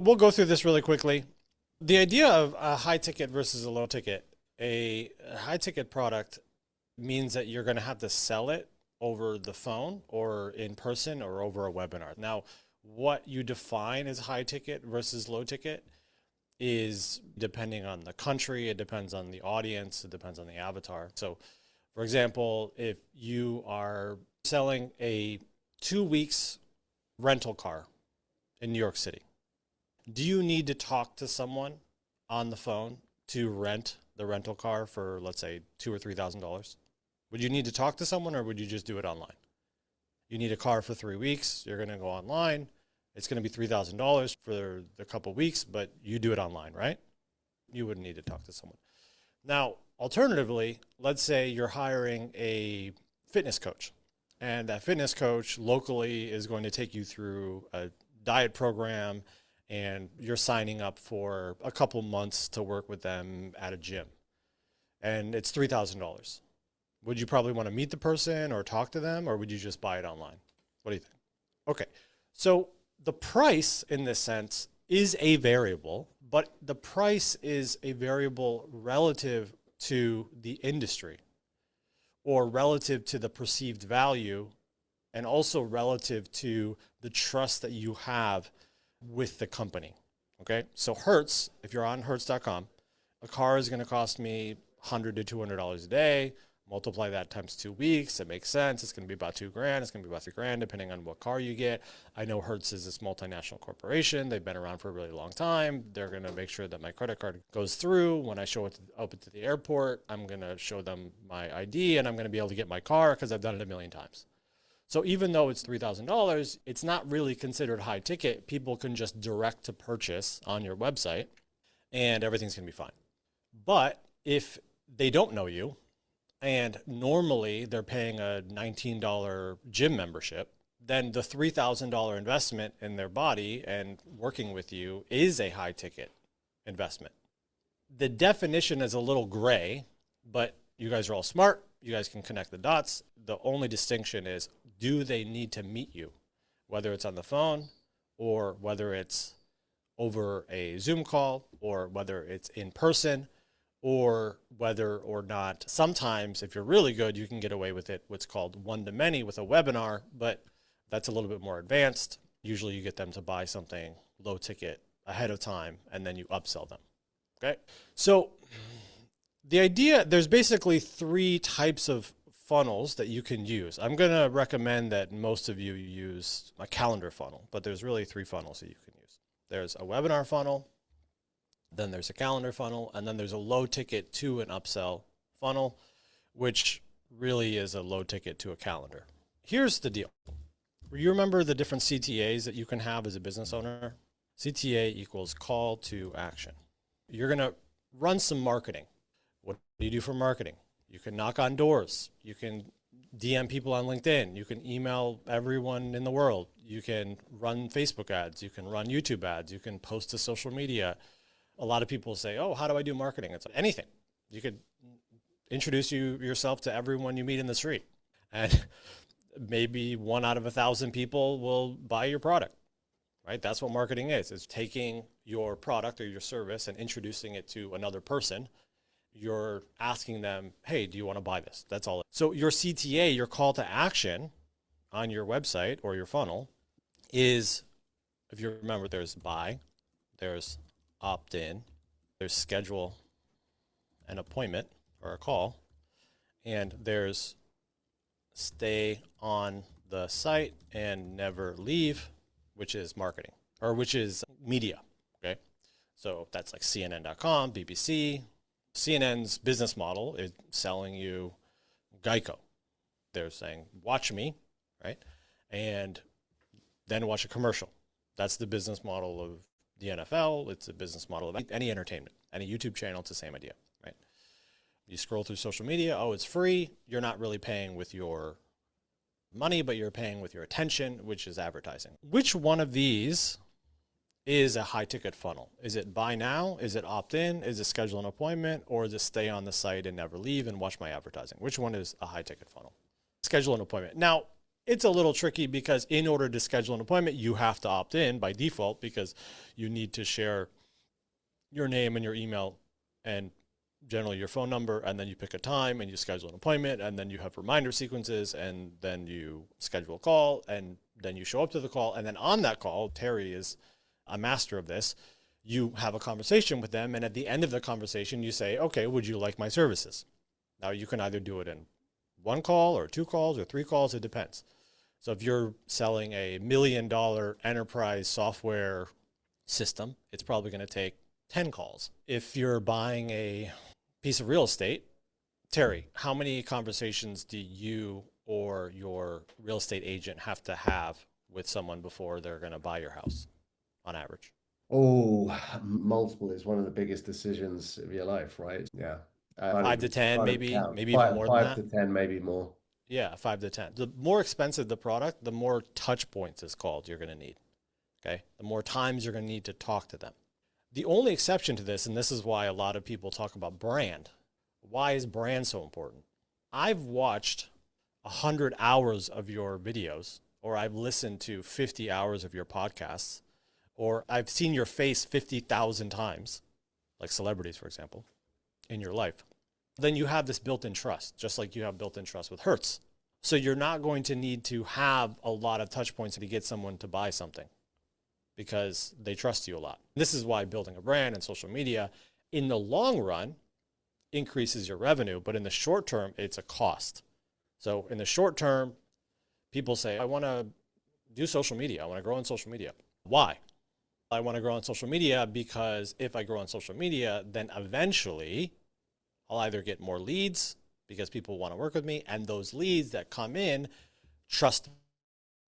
We'll go through this really quickly. The idea of a high ticket versus a low ticket, a high ticket product means that you're going to have to sell it over the phone or in person or over a webinar. Now, what you define as high ticket versus low ticket is depending on the country, it depends on the audience, it depends on the avatar. So, for example, if you are selling a 2 weeks rental car in New York City, do you need to talk to someone on the phone to rent the rental car for, let's say, $2,000 or $3,000? Would you need to talk to someone, or would you just do it online? You need a car for 3 weeks. You're going to go online. It's going to be $3,000 for the couple weeks, but you do it online, right? You wouldn't need to talk to someone. Now, alternatively, let's say you're hiring a fitness coach, and that fitness coach locally is going to take you through a diet program, and you're signing up for a couple months to work with them at a gym, and it's $3,000. Would you probably want to meet the person or talk to them, or would you just buy it online? What do you think? Okay, so the price in this sense is a variable, but the price is a variable relative to the industry or relative to the perceived value, and also relative to the trust that you have with the company. Okay, so Hertz, if you're on Hertz.com, a car is going to cost me $100 to $200 a day. Multiply that times 2 weeks. It makes sense. It's going to be about $2,000. It's going to be about $3,000, depending on what car you get. I know Hertz is this multinational corporation. They've been around for a really long time. They're going to make sure that my credit card goes through. When I show it up at the airport, I'm going to show them my ID, and I'm going to be able to get my car because I've done it a million times. So even though it's $3,000, it's not really considered high ticket. People can just direct to purchase on your website, and everything's going to be fine. But if they don't know you, and normally they're paying a $19 gym membership, then the $3,000 investment in their body and working with you is a high ticket investment. The definition is a little gray, but you guys are all smart. You guys can connect the dots. The only distinction is, do they need to meet you, whether it's on the phone or whether it's over a Zoom call or whether it's in person, or whether or not sometimes, if you're really good, you can get away with it, what's called one-to-many with a webinar, but that's a little bit more advanced. Usually you get them to buy something low ticket ahead of time, and then you upsell them, okay? So the idea, there's basically 3 types of funnels that you can use. I'm going to recommend that most of you use a calendar funnel, but there's really 3 funnels that you can use. There's a webinar funnel, then there's a calendar funnel, and then there's a low ticket to an upsell funnel, which really is a low ticket to a calendar. Here's the deal. You remember the different CTAs that you can have as a business owner? CTA equals call to action. You're going to run some marketing. What do you do for marketing? You can knock on doors. You can DM people on LinkedIn. You can email everyone in the world. You can run Facebook ads. You can run YouTube ads. You can post to social media. A lot of people say, oh, how do I do marketing? It's anything. You could introduce yourself to everyone you meet in the street, and maybe 1 out of 1,000 people will buy your product, right? That's what marketing is. It's taking your product or your service and introducing it to another person. You're asking them, hey, do you want to buy this? That's all. So your CTA, your call to action on your website or your funnel is, if you remember, there's buy, there's opt-in, there's schedule an appointment or a call, and there's stay on the site and never leave, which is marketing, or which is media, okay? So that's like CNN.com, BBC. CNN's business model is selling you Geico. They're saying, watch me, right? And then watch a commercial. That's the business model of the NFL. It's a business model of any entertainment, any YouTube channel. It's the same idea, right? You scroll through social media. Oh, it's free. You're not really paying with your money, but you're paying with your attention, which is advertising. Which one of these is a high ticket funnel? Is it buy now? Is it opt in? Is it schedule an appointment? Or is it stay on the site and never leave and watch my advertising? Which one is a high ticket funnel? Schedule an appointment. Now, It's a little tricky because in order to schedule an appointment, you have to opt in by default because you need to share your name and your email and generally your phone number, and then you pick a time and you schedule an appointment, and then you have reminder sequences, and then you schedule a call, and then you show up to the call, and then on that call, Terry is a master of this, you have a conversation with them, and at the end of the conversation, you say, okay, would you like my services? Now, you can either do it in one call or two calls or three calls, it depends. So if you're selling a $1 million enterprise software system, it's probably going to take 10 calls. If you're buying a piece of real estate, Terry, how many conversations do you or your real estate agent have to have with someone before they're going to buy your house on average? Oh, multiple is one of the biggest decisions of your life, right? Yeah. Five to 10, Can't even maybe, count. maybe even Five, more than five that. to 10, maybe more. Yeah, 5 to 10. The more expensive the product, the more touch points is called you're going to need. Okay. The more times you're going to need to talk to them. The only exception to this, and this is why a lot of people talk about brand. Why is brand so important? I've watched 100 hours of your videos, or I've listened to 50 hours of your podcasts, or I've seen your face 50,000 times, like celebrities, for example, in your life. Then you have this built-in trust, just like you have built-in trust with Hertz. So you're not going to need to have a lot of touch points to get someone to buy something because they trust you a lot. This is why building a brand and social media in the long run increases your revenue, but in the short term, it's a cost. So in the short term, people say, I want to do social media. I want to grow on social media. Why? I want to grow on social media because if I grow on social media, then eventually I'll either get more leads because people want to work with me, and those leads that come in trust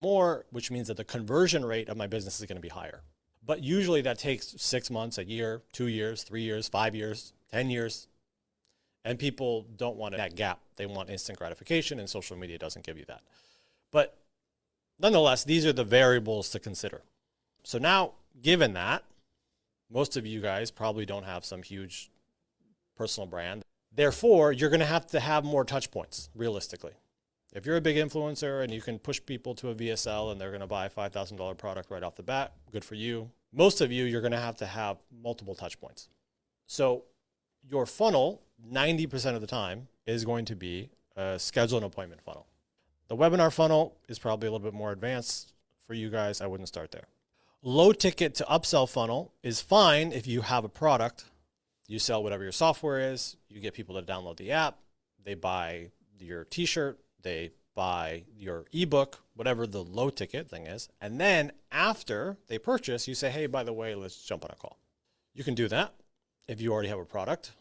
more, which means that the conversion rate of my business is going to be higher. But usually that takes 6 months, a year, 2 years, 3 years, 5 years, 10 years. And people don't want that gap. They want instant gratification, and social media doesn't give you that. But nonetheless, these are the variables to consider. So now, given that, most of you guys probably don't have some huge personal brand. Therefore, you're going to have more touch points, realistically. If you're a big influencer and you can push people to a VSL and they're going to buy a $5,000 product right off the bat, good for you. Most of you, you're going to have multiple touch points. So your funnel, 90% of the time, is going to be a schedule an appointment funnel. The webinar funnel is probably a little bit more advanced for you guys. I wouldn't start there. Low ticket to upsell funnel is fine if you have a product. You sell whatever your software is. You get people to download the app. They buy your t-shirt. They buy your ebook, whatever the low ticket thing is. And then after they purchase, you say, hey, by the way, let's jump on a call. You can do that if you already have a product.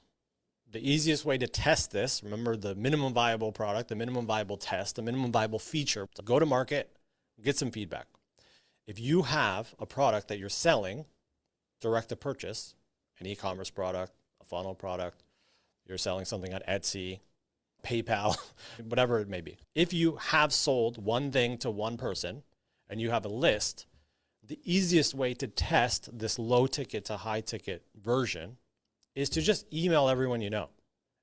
The easiest way to test this, remember the minimum viable product, the minimum viable test, the minimum viable feature, go to market, get some feedback. If you have a product that you're selling direct to purchase, an e-commerce product, a funnel product, you're selling something on Etsy, PayPal, whatever it may be. If you have sold one thing to one person and you have a list, the easiest way to test this low ticket to high ticket version is to just email everyone you know,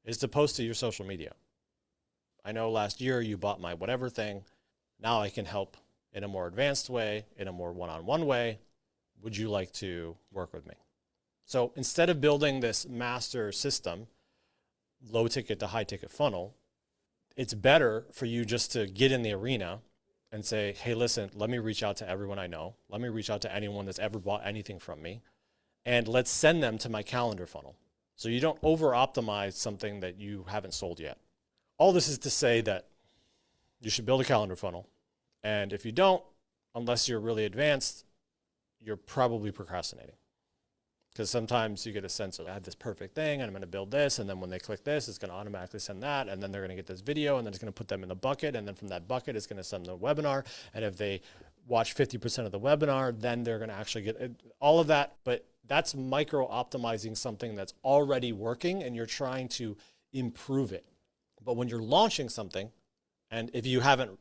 is to post to your social media. I know last year you bought my whatever thing. Now I can help in a more advanced way, in a more one-on-one way. Would you like to work with me? So instead of building this master system, low ticket to high ticket funnel, it's better for you just to get in the arena and say, hey, listen, let me reach out to everyone I know. Let me reach out to anyone that's ever bought anything from me. And let's send them to my calendar funnel. So you don't over-optimize something that you haven't sold yet. All this is to say that you should build a calendar funnel. And if you don't, unless you're really advanced, you're probably procrastinating. Because sometimes you get a sense of, I have this perfect thing, and I'm going to build this, and then when they click this, it's going to automatically send that, and then they're going to get this video, and then it's going to put them in the bucket, and then from that bucket, it's going to send the webinar, and if they watch 50% of the webinar, then they're going to actually get all of that. But that's micro-optimizing something that's already working, and you're trying to improve it. But when you're launching something, and if you haven't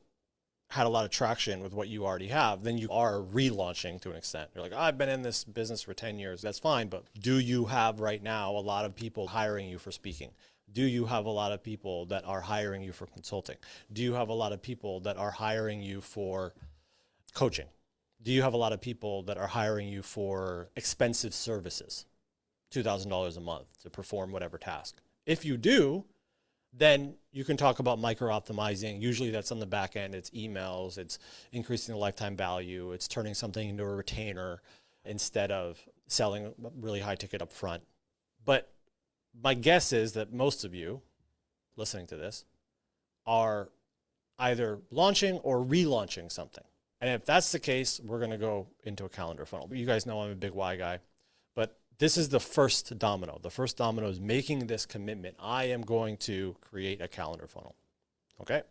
had a lot of traction with what you already have, then you are relaunching to an extent. You're like, oh, I've been in this business for 10 years. That's fine. But do you have right now a lot of people hiring you for speaking? Do you have a lot of people that are hiring you for consulting? Do you have a lot of people that are hiring you for coaching? Do you have a lot of people that are hiring you for expensive services, $2,000 a month to perform whatever task? If you do, then you can talk about micro optimizing. Usually that's on the back end. It's emails, it's increasing the lifetime value, it's turning something into a retainer instead of selling really high ticket up front. But my guess is that most of you listening to this are either launching or relaunching something. And if that's the case, we're going to go into a calendar funnel. But you guys know I'm a big why guy. But this is the first domino. The first domino is making this commitment. I am going to create a calendar funnel. Okay.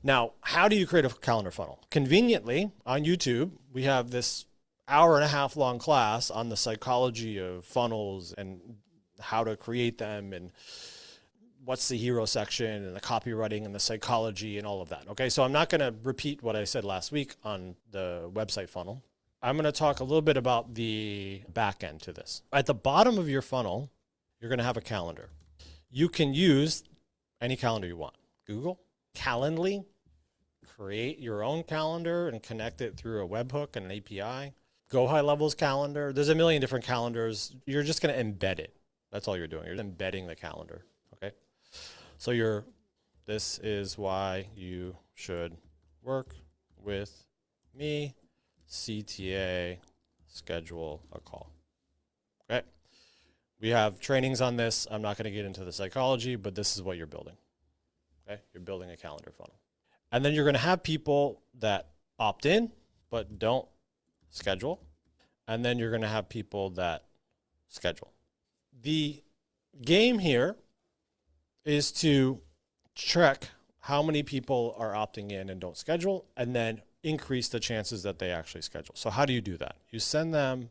Now, how do you create a calendar funnel? Conveniently, on YouTube, we have this hour-and-a-half long class on the psychology of funnels and how to create them and what's the hero section and the copywriting and the psychology and all of that. Okay, so I'm not going to repeat what I said last week on the website funnel. I'm going to talk a little bit about the back end to this. At the bottom of your funnel, you're going to have a calendar. You can use any calendar you want. Google, Calendly, create your own calendar and connect it through a webhook and an API. Go High Levels calendar. There's a million different calendars. You're just going to embed it. That's all you're doing. You're embedding the calendar. Okay. So this is why you should work with me, CTA, schedule a call. Okay. We have trainings on this. I'm not going to get into the psychology, but this is what you're building. Okay. You're building a calendar funnel. And then you're going to have people that opt in, but don't schedule. And then you're going to have people that schedule. The game here is to track how many people are opting in and don't schedule, and then increase the chances that they actually schedule. So how do you do that? You send them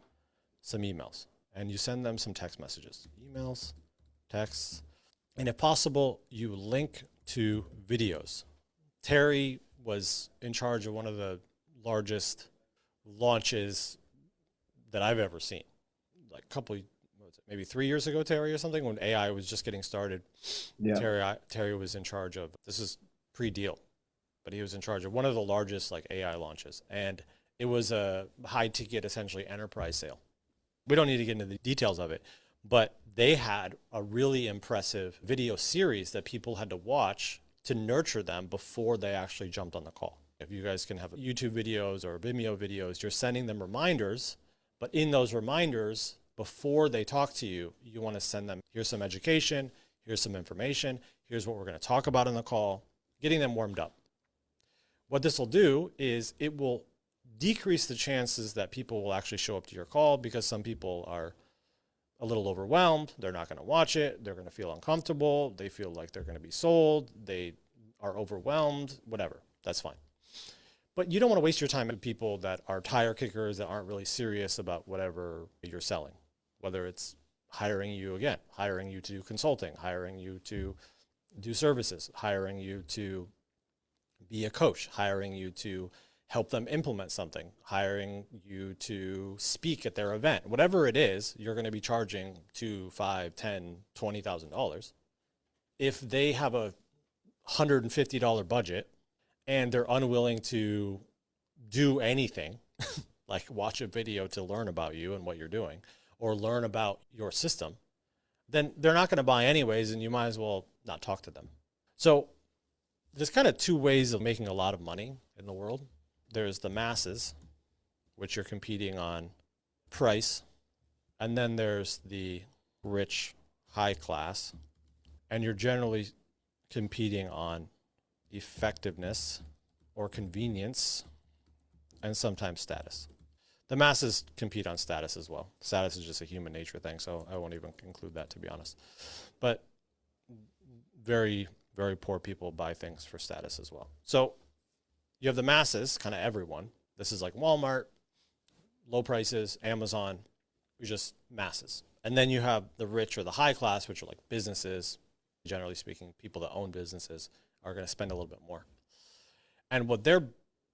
some emails and you send them some text messages. Emails, texts, and if possible, you link to videos. Terry was in charge of one of the largest launches that I've ever seen. Like a couple, maybe 3 years ago, Terry, or something, when AI was just getting started. Yeah. Terry was in charge of, this is pre-deal, but he was in charge of one of the largest like AI launches. And it was a high ticket, essentially enterprise sale. We don't need to get into the details of it, but they had a really impressive video series that people had to watch to nurture them before they actually jumped on the call. If you guys can have YouTube videos or Vimeo videos, you're sending them reminders, but in those reminders, before they talk to you, you want to send them, here's some education, here's some information, here's what we're going to talk about in the call, getting them warmed up. What this will do is it will decrease the chances that people will actually show up to your call, because some people are a little overwhelmed. They're not going to watch it. They're going to feel uncomfortable. They feel like they're going to be sold. They are overwhelmed, whatever. That's fine. But you don't want to waste your time with people that are tire kickers, that aren't really serious about whatever you're selling, whether it's hiring you to do consulting, hiring you to do services, hiring you to be a coach, hiring you to help them implement something, hiring you to speak at their event. Whatever it is, you're going to be charging $2,000, $5,000, $10,000, $20,000. If they have a $150 budget and they're unwilling to do anything, like watch a video to learn about you and what you're doing, or learn about your system, then they're not going to buy anyways, and you might as well not talk to them. So there's kind of two ways of making a lot of money in the world. There's the masses, which you're competing on price, and then there's the rich, high class, and you're generally competing on effectiveness or convenience and sometimes status. The masses compete on status as well. Status is just a human nature thing, so I won't even include that, to be honest. But very, very poor people buy things for status as well. So you have the masses, kind of everyone. This is like Walmart, low prices, Amazon, just masses. And then you have the rich or the high class, which are like businesses. Generally speaking, people that own businesses are going to spend a little bit more. And what they're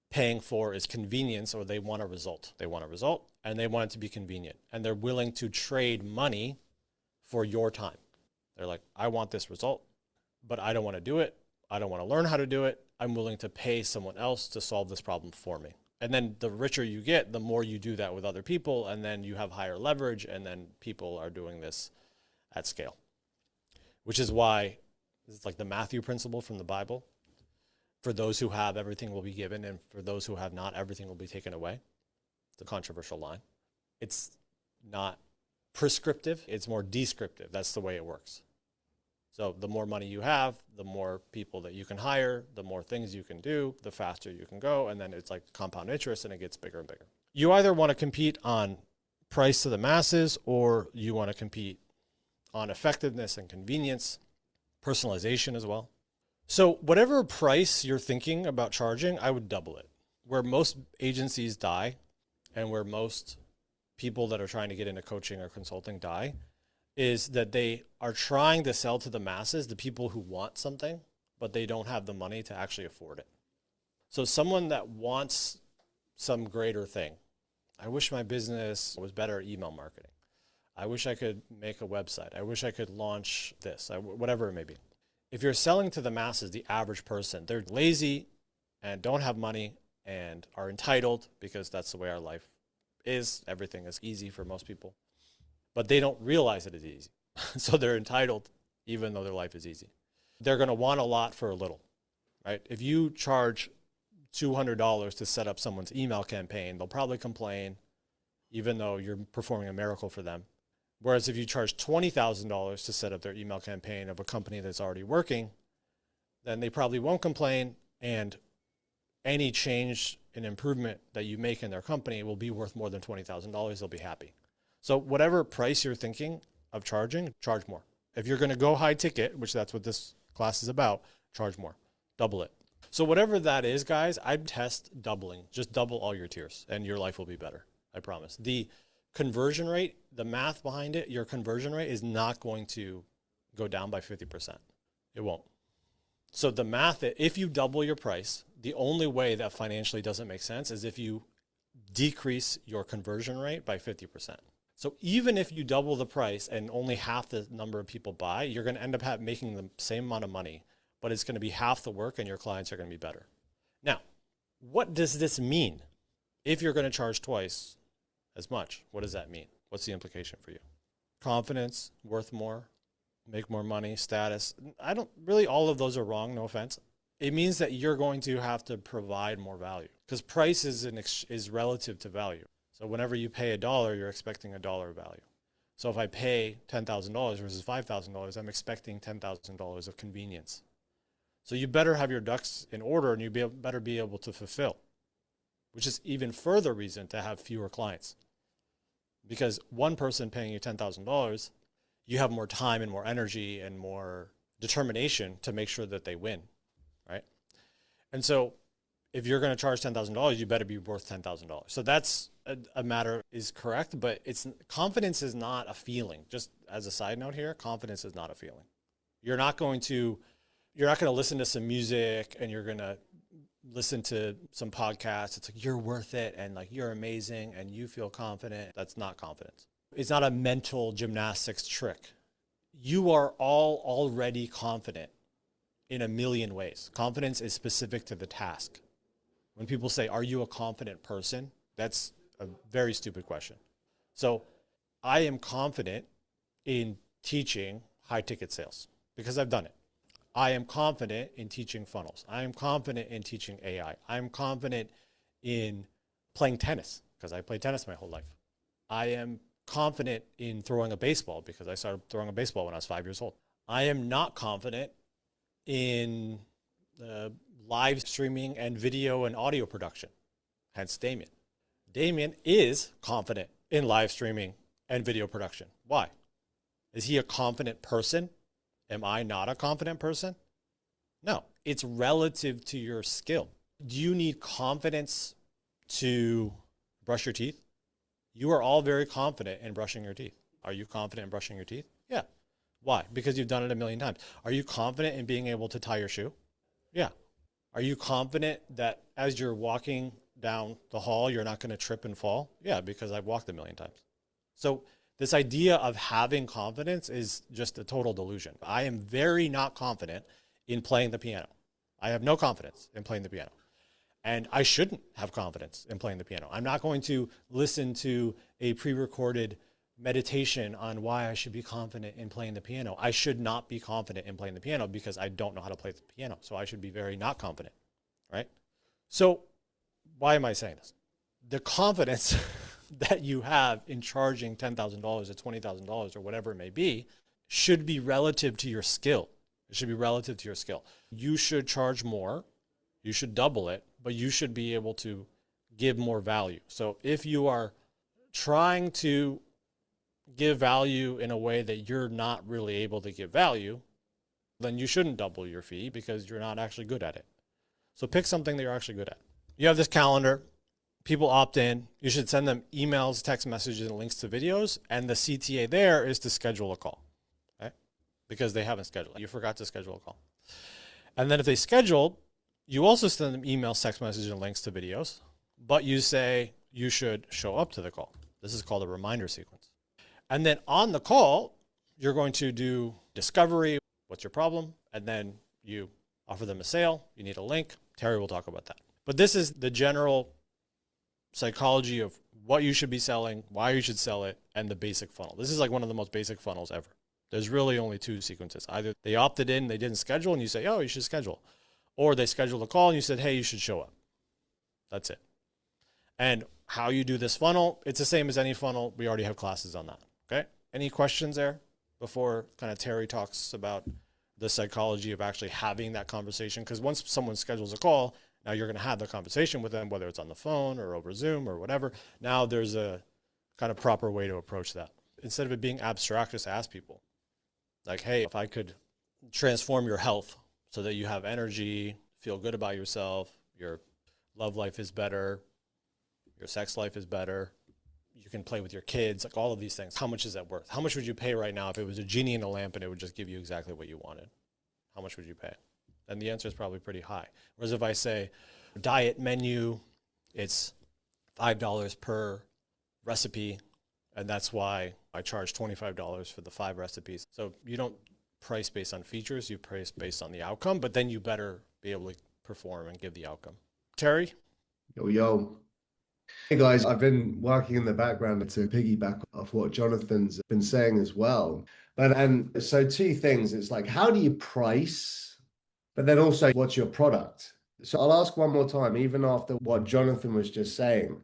paying for is convenience, or they want a result. They want a result, and they want it to be convenient. And they're willing to trade money for your time. They're like, I want this result, but I don't want to do it. I don't want to learn how to do it. I'm willing to pay someone else to solve this problem for me. And then the richer you get, the more you do that with other people, and then you have higher leverage, and then people are doing this at scale, which is why it's like the Matthew principle from the Bible. For those who have, everything will be given, and for those who have not, everything will be taken away. It's a controversial line. It's not prescriptive, it's more descriptive. That's the way it works. So the more money you have, the more people that you can hire, the more things you can do, the faster you can go, and then it's like compound interest, and it gets bigger and bigger. You either want to compete on price to the masses, or you want to compete on effectiveness and convenience, personalization as well. So whatever price you're thinking about charging, I would double it. Where most agencies die, and where most people that are trying to get into coaching or consulting die, is that they are trying to sell to the masses, the people who want something, but they don't have the money to actually afford it. So someone that wants some greater thing, I wish my business was better at email marketing. I wish I could make a website. I wish I could launch this, whatever it may be. If you're selling to the masses, the average person, they're lazy and don't have money and are entitled because that's the way our life is. Everything is easy for most people. But they don't realize it is easy. So they're entitled even though their life is easy. They're going to want a lot for a little, right? If you charge $200 to set up someone's email campaign, they'll probably complain even though you're performing a miracle for them. Whereas if you charge $20,000 to set up their email campaign of a company that's already working, then they probably won't complain, and any change and improvement that you make in their company will be worth more than $20,000. They'll be happy. So whatever price you're thinking of charging, charge more. If you're going to go high ticket, which that's what this class is about, charge more, double it. So whatever that is, guys, I'd test doubling. Just double all your tiers and your life will be better. I promise. The conversion rate, the math behind it, your conversion rate is not going to go down by 50%. It won't. So the math, if you double your price, the only way that financially doesn't make sense is if you decrease your conversion rate by 50%. So even if you double the price and only half the number of people buy, you're going to end up making the same amount of money, but it's going to be half the work and your clients are going to be better. Now, what does this mean? If you're going to charge twice as much, what does that mean? What's the implication for you? Confidence, worth more, make more money, status. I don't really, all of those are wrong, no offense. It means that you're going to have to provide more value because price is relative to value. So whenever you pay a dollar, you're expecting a dollar value. So if I pay $10,000 versus $5,000, I'm expecting $10,000 of convenience. So you better have your ducks in order and you better be able to fulfill, which is even further reason to have fewer clients. Because one person paying you $10,000, you have more time and more energy and more determination to make sure that they win, right? And so if you're going to charge $10,000, you better be worth $10,000. So that's a matter is correct, but confidence is not a feeling. Just as a side note here, confidence is not a feeling. You're not going to listen to some music and you're going to listen to some podcasts. It's like, you're worth it and like, you're amazing and you feel confident. That's not confidence. It's not a mental gymnastics trick. You are all already confident in a million ways. Confidence is specific to the task. When people say, are you a confident person? That's a very stupid question. So I am confident in teaching high ticket sales because I've done it. I am confident in teaching funnels. I am confident in teaching AI. I'm confident in playing tennis because I played tennis my whole life. I am confident in throwing a baseball because I started throwing a baseball when I was 5 years old. I am not confident in live streaming and video and audio production, hence Damien. Damien is confident in live streaming and video production. Why? Is he a confident person? Am I not a confident person? No, it's relative to your skill. Do you need confidence to brush your teeth? You are all very confident in brushing your teeth. Are you confident in brushing your teeth? Yeah. Why? Because you've done it a million times. Are you confident in being able to tie your shoe? Yeah. Are you confident that as you're walking down the hall, you're not going to trip and fall? Yeah, because I've walked a million times. So This idea of having confidence is just a total delusion. I am very not confident in playing the piano. I have no confidence in playing the piano. And I shouldn't have confidence in playing the piano. I'm not going to listen to a pre-recorded meditation on why I should be confident in playing the piano. I should not be confident in playing the piano because I don't know how to play the piano. So I should be very not confident, right? So why am I saying this? The confidence that you have in charging $10,000 or $20,000 or whatever it may be should be relative to your skill. It should be relative to your skill. You should charge more. You should double it, but you should be able to give more value. So if you are trying to give value in a way that you're not really able to give value, then you shouldn't double your fee because you're not actually good at it. So pick something that you're actually good at. You have this calendar. People opt in. You should send them emails, text messages, and links to videos. And the CTA there is to schedule a call, okay? Because they haven't scheduled it. You forgot to schedule a call. And then if they schedule, you also send them emails, text messages, and links to videos. But you say you should show up to the call. This is called a reminder sequence. And then on the call, you're going to do discovery. What's your problem? And then you offer them a sale. You need a link. Terry will talk about that. But this is the general psychology of what you should be selling, why you should sell it, and the basic funnel. This is like one of the most basic funnels ever. There's really only two sequences. Either they opted in, they didn't schedule, and you say, oh, you should schedule. Or they scheduled a call, and you said, hey, you should show up. That's it. And how you do this funnel, it's the same as any funnel. We already have classes on that. Okay? Any questions there before kind of Terry talks about the psychology of actually having that conversation? Because once someone schedules a call, now you're going to have the conversation with them, whether it's on the phone or over Zoom or whatever. Now there's a kind of proper way to approach that. Instead of it being abstract, just ask people. Like, hey, if I could transform your health so that you have energy, feel good about yourself, your love life is better, your sex life is better, you can play with your kids, like all of these things. How much is that worth? How much would you pay right now if it was a genie in a lamp and it would just give you exactly what you wanted? How much would you pay? And the answer is probably pretty high. Whereas if I say diet menu, it's $5 per recipe, and that's why I charge $25 for the 5 recipes. So you don't price based on features, you price based on the outcome, but then you better be able to perform and give the outcome. Terry? Yo. Hey guys, I've been working in the background to piggyback off what Jonathan's been saying as well. And so two things, it's like, how do you price? But then also, what's your product? So I'll ask one more time, even after what Jonathan was just saying.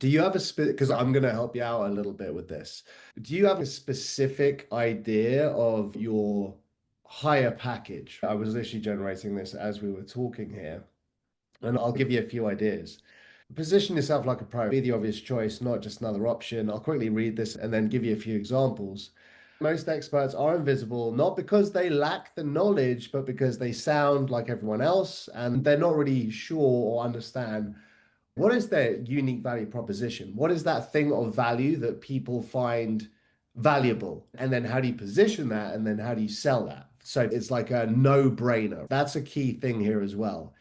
Do you have because I'm going to help you out a little bit with this. Do you have a specific idea of your higher package? I was literally generating this as we were talking here, and I'll give you a few ideas. Position yourself like a pro, be the obvious choice, not just another option. I'll quickly read this and then give you a few examples. Most experts are invisible, not because they lack the knowledge, but because they sound like everyone else and they're not really sure or understand what is their unique value proposition. What is that thing of value that people find valuable? And then how do you position that? And then how do you sell that? So it's like a no-brainer. That's a key thing here as well.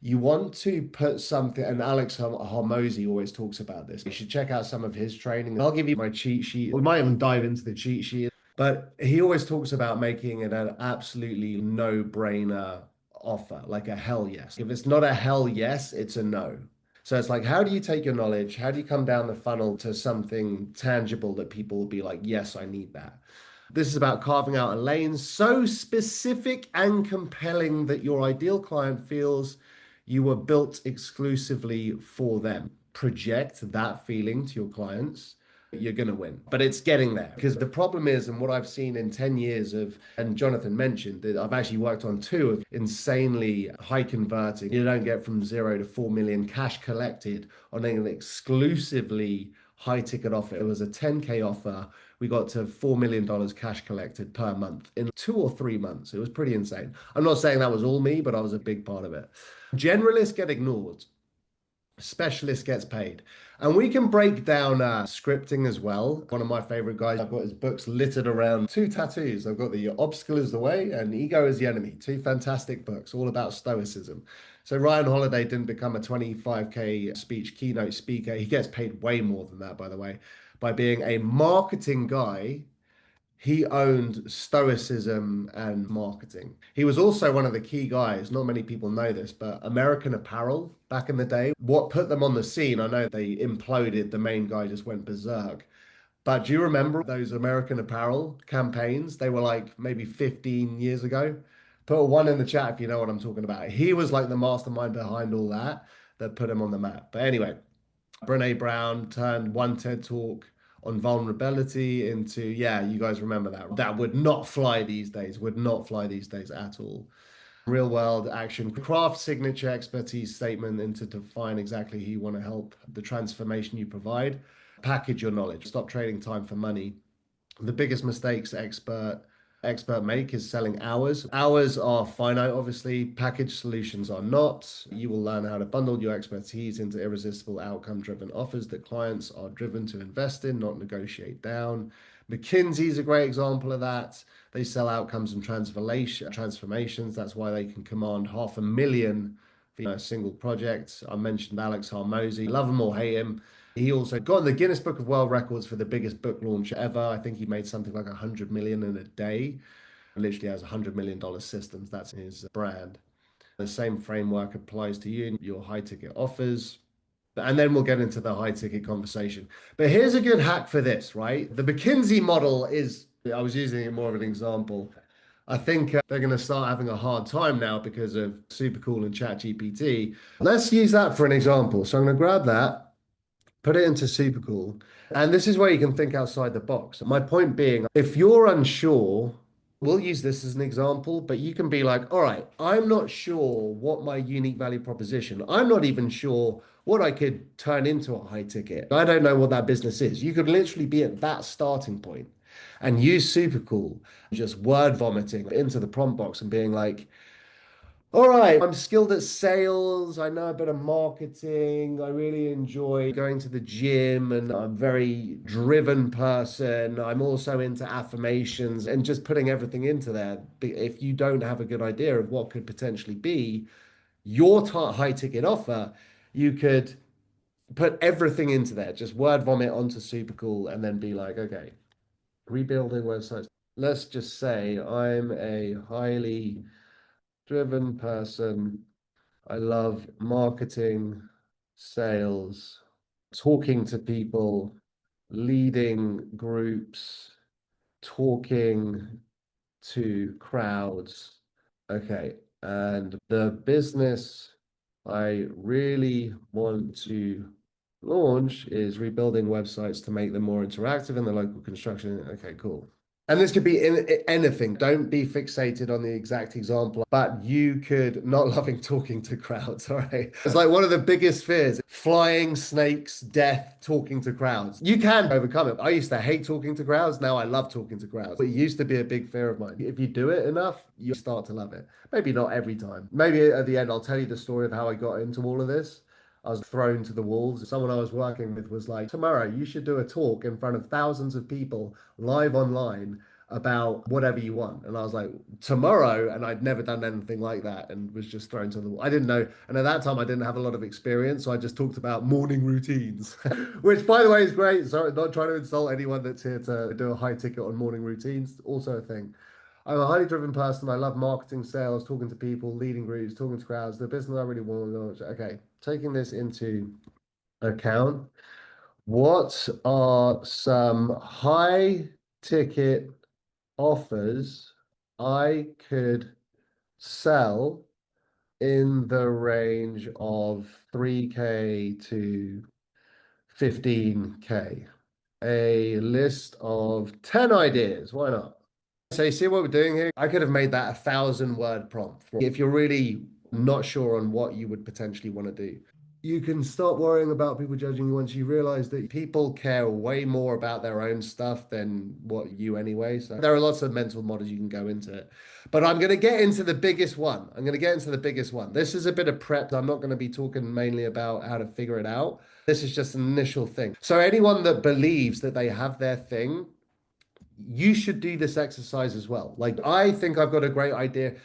You want to put something, and Alex Hormozy always talks about this. You should check out some of his training. I'll give you my cheat sheet. We might even dive into the cheat sheet. But he always talks about making it an absolutely no-brainer offer, like a hell yes. If it's not a hell yes, it's a no. So it's like, how do you take your knowledge? How do you come down the funnel to something tangible that people will be like, yes, I need that? This is about carving out a lane so specific and compelling that your ideal client feels you were built exclusively for them. Project that feeling to your clients. You're going to win. But it's getting there, because the problem is, and what I've seen in 10 years of, and Jonathan mentioned that I've actually worked on 2 of insanely high converting. You don't get from 0 to 4 million cash collected on an exclusively high ticket offer. It was a 10K offer. We got to $4 million cash collected per month in 2 or 3 months. It was pretty insane. I'm not saying that was all me, but I was a big part of it. Generalists get ignored. Specialist gets paid. And we can break down scripting as well. One of my favorite guys, I've got his books littered around 2 tattoos. I've got The Obstacle is the Way and Ego is the Enemy. 2 fantastic books, all about stoicism. So Ryan Holiday didn't become a 25K speech keynote speaker. He gets paid way more than that, by the way. by being a marketing guy. He owned stoicism and marketing. He was also one of the key guys. Not many people know this, but American Apparel back in the day, what put them on the scene, I know they imploded, the main guy just went berserk. But do you remember those American Apparel campaigns? They were like maybe 15 years ago. Put a one in the chat if you know what I'm talking about. He was like the mastermind behind all that that put him on the map. But anyway, Brene Brown turned one TED talk on vulnerability into, yeah, you guys remember that. That would not fly these days, would not fly these days at all. Real world action, craft signature expertise statement into define exactly who you want to help, the transformation you provide, package your knowledge, stop trading time for money. The biggest mistakes expert make is selling hours. Hours are finite, obviously. Package solutions are not. You will learn how to bundle your expertise into irresistible outcome-driven offers that clients are driven to invest in, not negotiate down. McKinsey is a great example of that. They sell outcomes and transformations. That's why they can command 500,000 for a single project. I mentioned Alex Hormozy. Love him or hate him. He also got in the Guinness Book of World Records for the biggest book launch ever. I think he made something like 100 million in a day. Literally has $100 million systems. That's his brand. The same framework applies to you and your high ticket offers. And then we'll get into the high ticket conversation. But here's a good hack for this, right? The McKinsey model is, I was using it more of an example. I think they're going to start having a hard time now because of SuperCool and ChatGPT. Let's use that for an example. So I'm going to grab that, put it into SuperCool. And this is where you can think outside the box. My point being, if you're unsure, we'll use this as an example, but you can be like, all right, I'm not sure what my unique value proposition, I'm not even sure what I could turn into a high ticket. I don't know what that business is. You could literally be at that starting point and use SuperCool, just word vomiting into the prompt box and being like, all right, I'm skilled at sales. I know a bit of marketing. I really enjoy going to the gym and I'm a very driven person. I'm also into affirmations and just putting everything into there. If you don't have a good idea of what could potentially be your high ticket offer, you could put everything into there, just word vomit onto SuperCool and then be like, okay, rebuilding websites. Let's just say I'm a highly driven person. I love marketing, sales, talking to people, leading groups, talking to crowds. Okay. And the business I really want to launch is rebuilding websites to make them more interactive in the local construction. Okay, cool. And this could be in anything. Don't be fixated on the exact example, but you could not loving talking to crowds. All right. It's like one of the biggest fears, flying snakes, death, talking to crowds. You can overcome it. I used to hate talking to crowds. Now I love talking to crowds. It used to be a big fear of mine. If you do it enough, you start to love it. Maybe not every time. Maybe at the end, I'll tell you the story of how I got into all of this. I was thrown to the wolves. Someone I was working with was like, tomorrow you should do a talk in front of thousands of people live online about whatever you want. And I was like, tomorrow. And I'd never done anything like that and was just thrown to the wall. I didn't know. And at that time, I didn't have a lot of experience. So I just talked about morning routines, which by the way is great. Sorry, not trying to insult anyone that's here to do a high ticket on morning routines. Also a thing. I'm a highly driven person. I love marketing, sales, talking to people, leading groups, talking to crowds. The business I really want to launch. Okay, taking this into account, what are some high ticket offers I could sell in the range of 3K to 15K? A list of 10 ideas. Why not? So you see what we're doing here? I could have made that 1,000 word prompt. If you're really not sure on what you would potentially want to do, you can stop worrying about people judging you once you realize that people care way more about their own stuff than what you anyway. So there are lots of mental models you can go into it. But I'm going to get into the biggest one. This is a bit of prep. I'm not going to be talking mainly about how to figure it out. This is just an initial thing. So anyone that believes that they have their thing, you should do this exercise as well. Like, I think I've got a great idea.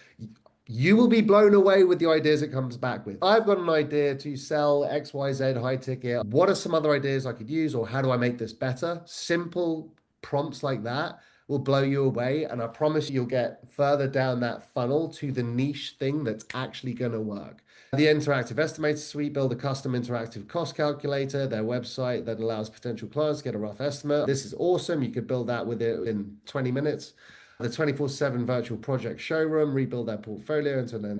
You will be blown away with the ideas it comes back with. I've got an idea to sell XYZ high ticket. What are some other ideas I could use, or how do I make this better? Simple prompts like that will blow you away. And I promise you'll get further down that funnel to the niche thing that's actually going to work. The interactive estimator suite build a custom interactive cost calculator, their website that allows potential clients to get a rough estimate. This is awesome. You could build that with it in 20 minutes. The 24/7 virtual project showroom, rebuild their portfolio into an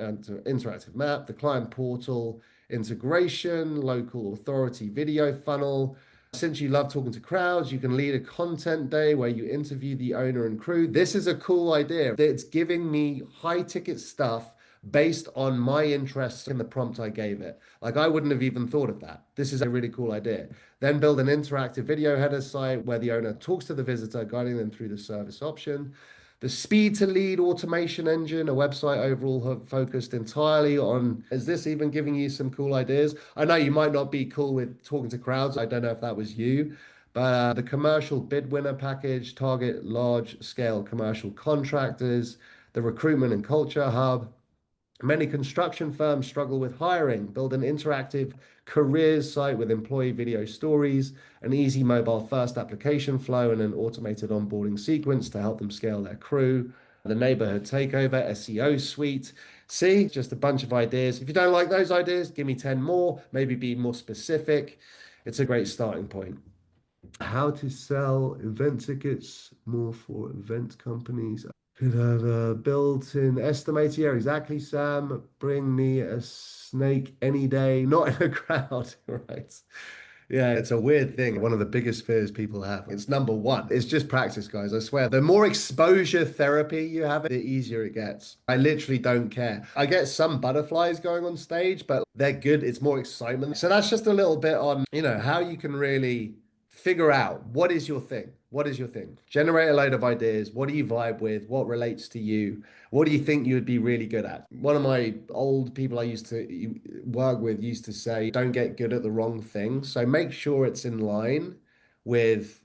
interactive map, the client portal integration, local authority video funnel. Since you love talking to crowds, you can lead a content day where you interview the owner and crew. This is a cool idea. It's giving me high ticket stuff based on my interests in the prompt I gave it. Like I wouldn't have even thought of that. This is a really cool idea. Then build an interactive video header site where the owner talks to the visitor, guiding them through the service option. The speed to lead automation engine, a website overall focused entirely on, is this even giving you some cool ideas? I know you might not be cool with talking to crowds. I don't know if that was you, but the commercial bid winner package, target large scale commercial contractors, the recruitment and culture hub. Many construction firms struggle with hiring. Build an interactive careers site with employee video stories, an easy mobile first application flow, and an automated onboarding sequence to help them scale their crew. The neighborhood takeover, SEO suite. See, just a bunch of ideas. If you don't like those ideas, give me 10 more, maybe be more specific. It's a great starting point. How to sell event tickets more for event companies. Could have a built-in estimator. Yeah, exactly, Sam. Bring me a snake any day, not in a crowd, right? Yeah, it's a weird thing. One of the biggest fears people have. It's number one. It's just practice, guys. I swear. The more exposure therapy you have, the easier it gets. I literally don't care. I get some butterflies going on stage, but they're good. It's more excitement. So that's just a little bit on, how you can really figure out what is your thing. What is your thing? Generate a load of ideas. What do you vibe with? What relates to you? What do you think you would be really good at? One of my old people I used to work with used to say, don't get good at the wrong thing. So make sure it's in line with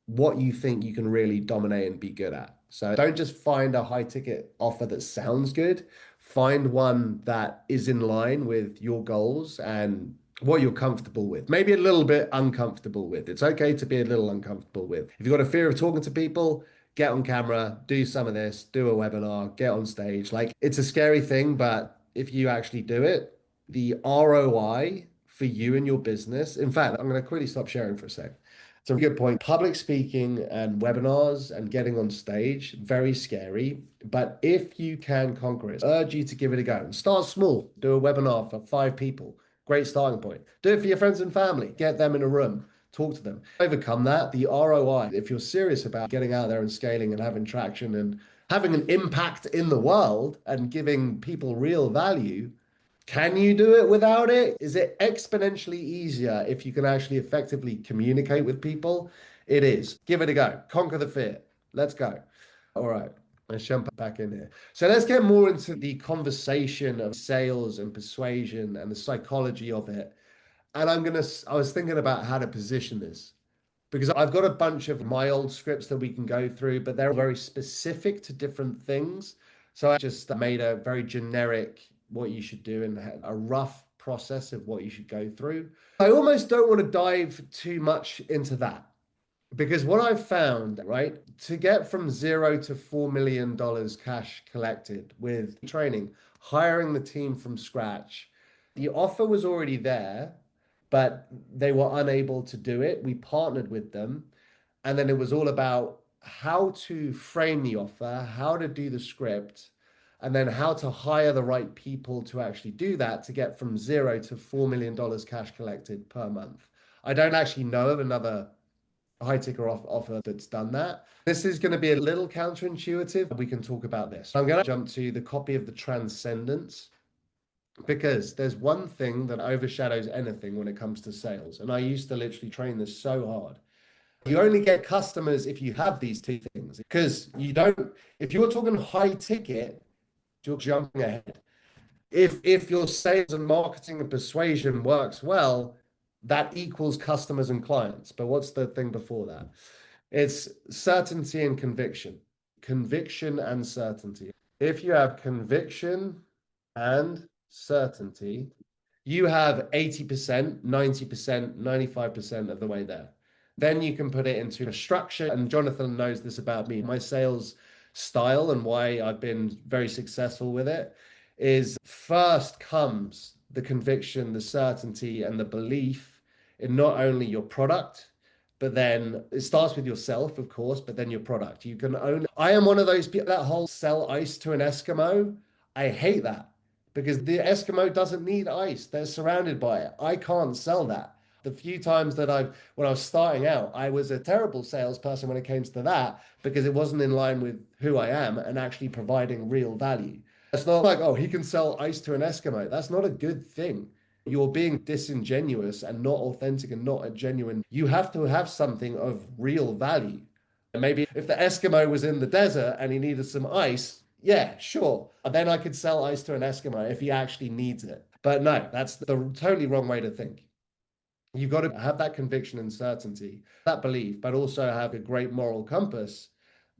what you think you can really dominate and be good at. So don't just find a high ticket offer that sounds good. Find one that is in line with your goals and what you're comfortable with. Maybe a little bit uncomfortable with. It's okay to be a little uncomfortable with. If you've got a fear of talking to people, get on camera, do some of this, do a webinar, get on stage. Like it's a scary thing, but if you actually do it, the ROI for you and your business. In fact, I'm going to quickly stop sharing for a sec. It's a good point. Public speaking and webinars and getting on stage, very scary. But if you can conquer it, I urge you to give it a go and start small. Do a webinar for 5 people. Great starting point. Do it for your friends and family. Get them in a room. Talk to them. Overcome that. The ROI, if you're serious about getting out there and scaling and having traction and having an impact in the world and giving people real value, can you do it without it? Is it exponentially easier if you can actually effectively communicate with people? It is. Give it a go. Conquer the fear. Let's go. All right. Let's jump back in here. So let's get more into the conversation of sales and persuasion and the psychology of it. And I was thinking about how to position this because I've got a bunch of my old scripts that we can go through, but they're very specific to different things. So I just made a very generic what you should do and a rough process of what you should go through. I almost don't want to dive too much into that because what I've found, right, to get from 0 to $4 million cash collected with training, hiring the team from scratch, the offer was already there, but they were unable to do it. We partnered with them. And then it was all about how to frame the offer, how to do the script, and then how to hire the right people to actually do that to get from 0 to $4 million cash collected per month. I don't actually know of another high ticker offer that's done that. This is going to be a little counterintuitive. We can talk about this. I'm going to jump to the copy of the Transcendence because there's one thing that overshadows anything when it comes to sales. And I used to literally train this so hard. You only get customers if you have these 2 things because you don't, if you're talking high ticket, you're jumping ahead. If your sales and marketing and persuasion works well, that equals customers and clients. But what's the thing before that? It's certainty and conviction. Conviction and certainty. If you have conviction and certainty, you have 80%, 90%, 95% of the way there. Then you can put it into a structure. And Jonathon knows this about me. My sales style and why I've been very successful with it is first comes the conviction, the certainty, and the belief in not only your product, but then it starts with yourself, of course, but then your product. You can own. I am one of those people that whole sell ice to an Eskimo. I hate that because the Eskimo doesn't need ice. They're surrounded by it. I can't sell that. The few times that when I was starting out, I was a terrible salesperson when it came to that because it wasn't in line with who I am and actually providing real value. It's not like, oh, he can sell ice to an Eskimo. That's not a good thing. You're being disingenuous and not authentic and not a genuine. You have to have something of real value. And maybe if the Eskimo was in the desert and he needed some ice, yeah, sure. Then I could sell ice to an Eskimo if he actually needs it. But no, that's the totally wrong way to think. You've got to have that conviction and certainty, that belief, but also have a great moral compass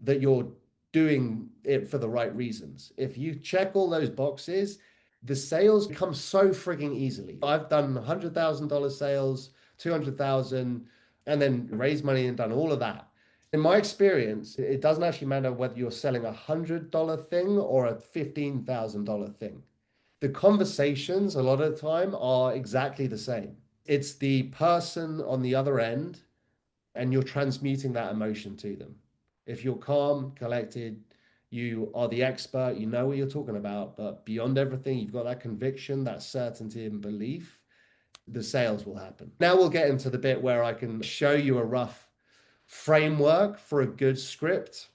that you're doing it for the right reasons. If you check all those boxes, the sales come so frigging easily. I've done $100,000 sales, 200,000, and then raised money and done all of that. In my experience, it doesn't actually matter whether you're selling $100 thing or a $15,000 thing. The conversations a lot of the time are exactly the same. It's the person on the other end, and you're transmuting that emotion to them. If you're calm, collected, you are the expert, you know what you're talking about, but beyond everything, you've got that conviction, that certainty and belief, the sales will happen. Now we'll get into the bit where I can show you a rough framework for a good script,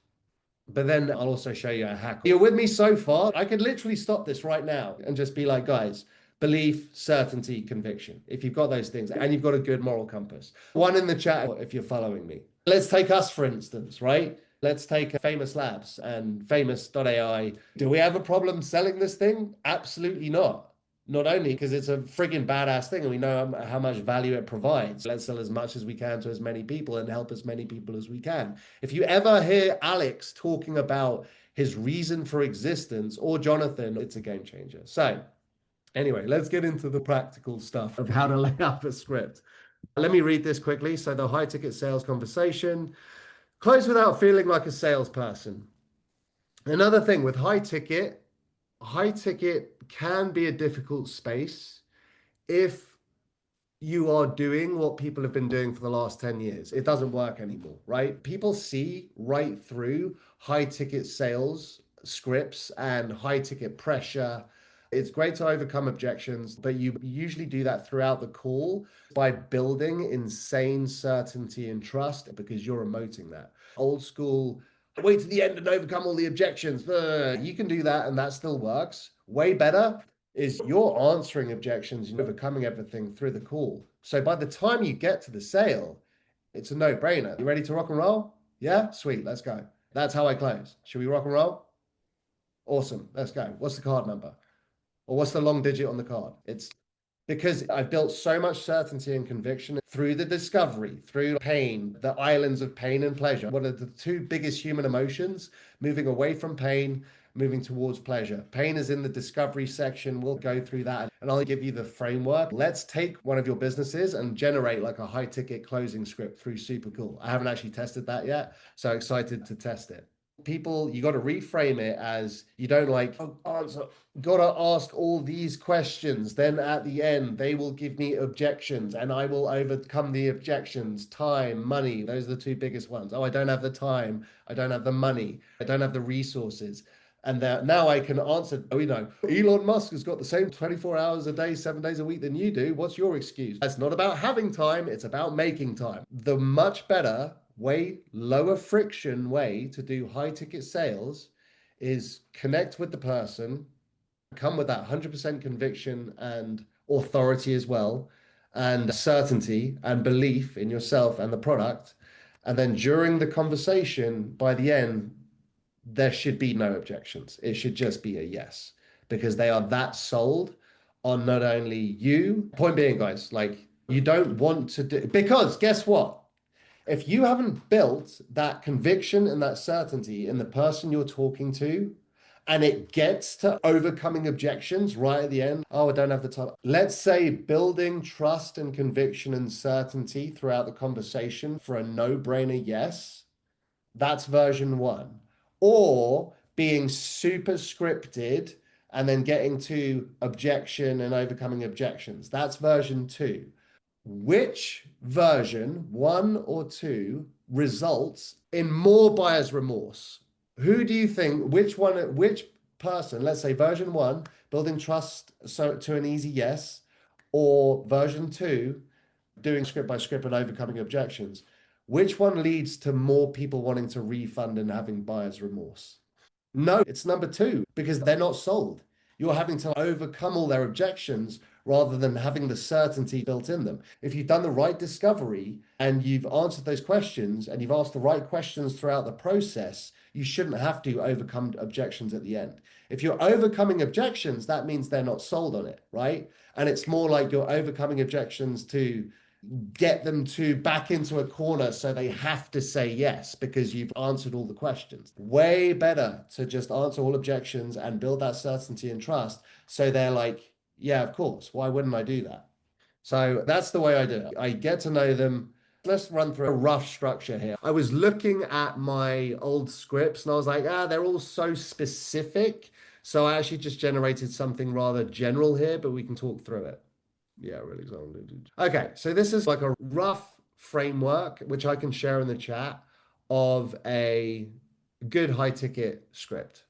but then I'll also show you a hack. You're with me so far? I could literally stop this right now and just be like, guys, belief, certainty, conviction. If you've got those things and you've got a good moral compass. One in the chat if you're following me. Let's take us, for instance, right? Let's take Famous Labs and Famous.ai. Do we have a problem selling this thing? Absolutely not. Not only because it's a friggin' badass thing and we know how much value it provides. Let's sell as much as we can to as many people and help as many people as we can. If you ever hear Alex talking about his reason for existence or Jonathon, it's a game changer. So anyway, let's get into the practical stuff of how to lay out a script. Let me read this quickly. So the high ticket sales conversation. Close without feeling like a salesperson. Another thing with high ticket can be a difficult space if you are doing what people have been doing for the last 10 years. It doesn't work anymore, right? People see right through high ticket sales scripts and high ticket pressure. It's great to overcome objections, but you usually do that throughout the call by building insane certainty and trust because you're emoting that. Old school, wait to the end and overcome all the objections. You can do that and that still works. Way better is you're answering objections and overcoming everything through the call. So by the time you get to the sale, it's a no-brainer. You ready to rock and roll? Yeah? Sweet, let's go. That's how I close. Should we rock and roll? Awesome, let's go. What's the card number? Or what's the long digit on the card? It's because I've built so much certainty and conviction through the discovery, through pain, the islands of pain and pleasure. What are the two biggest human emotions? Moving away from pain, moving towards pleasure. Pain is in the discovery section. We'll go through that and I'll give you the framework. Let's take one of your businesses and generate like a high ticket closing script through SuperCool. I haven't actually tested that yet, so excited to test it. People, you got to reframe it as you don't like answer. Got to ask all these questions. Then at the end, they will give me objections and I will overcome the objections. Time, money. Those are the two biggest ones. Oh, I don't have the time. I don't have the money. I don't have the resources. And now I can answer, Elon Musk has got the same 24 hours a day, 7 days a week than you do. What's your excuse? It's not about having time. It's about making time. The much better way, lower friction way to do high ticket sales is connect with the person, come with that 100% conviction and authority as well, and certainty and belief in yourself and the product. And then during the conversation, by the end, there should be no objections. It should just be a yes, because they are that sold on not only you. Point being, guys, like you don't want to do, because guess what? If you haven't built that conviction and that certainty in the person you're talking to, and it gets to overcoming objections right at the end. Oh, I don't have the time. Let's say building trust and conviction and certainty throughout the conversation for a no-brainer yes. That's version one. Or being super scripted and then getting to objection and overcoming objections. That's version two. Which version, one or two, results in more buyer's remorse? Who do you think, which person, let's say version one, building trust so to an easy yes, or version two, doing script by script and overcoming objections, which one leads to more people wanting to refund and having buyer's remorse? No, it's number two, because they're not sold. You're having to overcome all their objections rather than having the certainty built in them. If you've done the right discovery and you've answered those questions and you've asked the right questions throughout the process, you shouldn't have to overcome objections at the end. If you're overcoming objections, that means they're not sold on it, right? And it's more like you're overcoming objections to get them to back into a corner so they have to say yes because you've answered all the questions. Way better to just answer all objections and build that certainty and trust so they're like, yeah, of course, why wouldn't I do that? So that's the way I do it. I get to know them. Let's run through a rough structure here. I was looking at my old scripts and I was like, they're all so specific. So I actually just generated something rather general here, but we can talk through it. Yeah, really. Okay, so this is like a rough framework, which I can share in the chat, of a good high ticket script.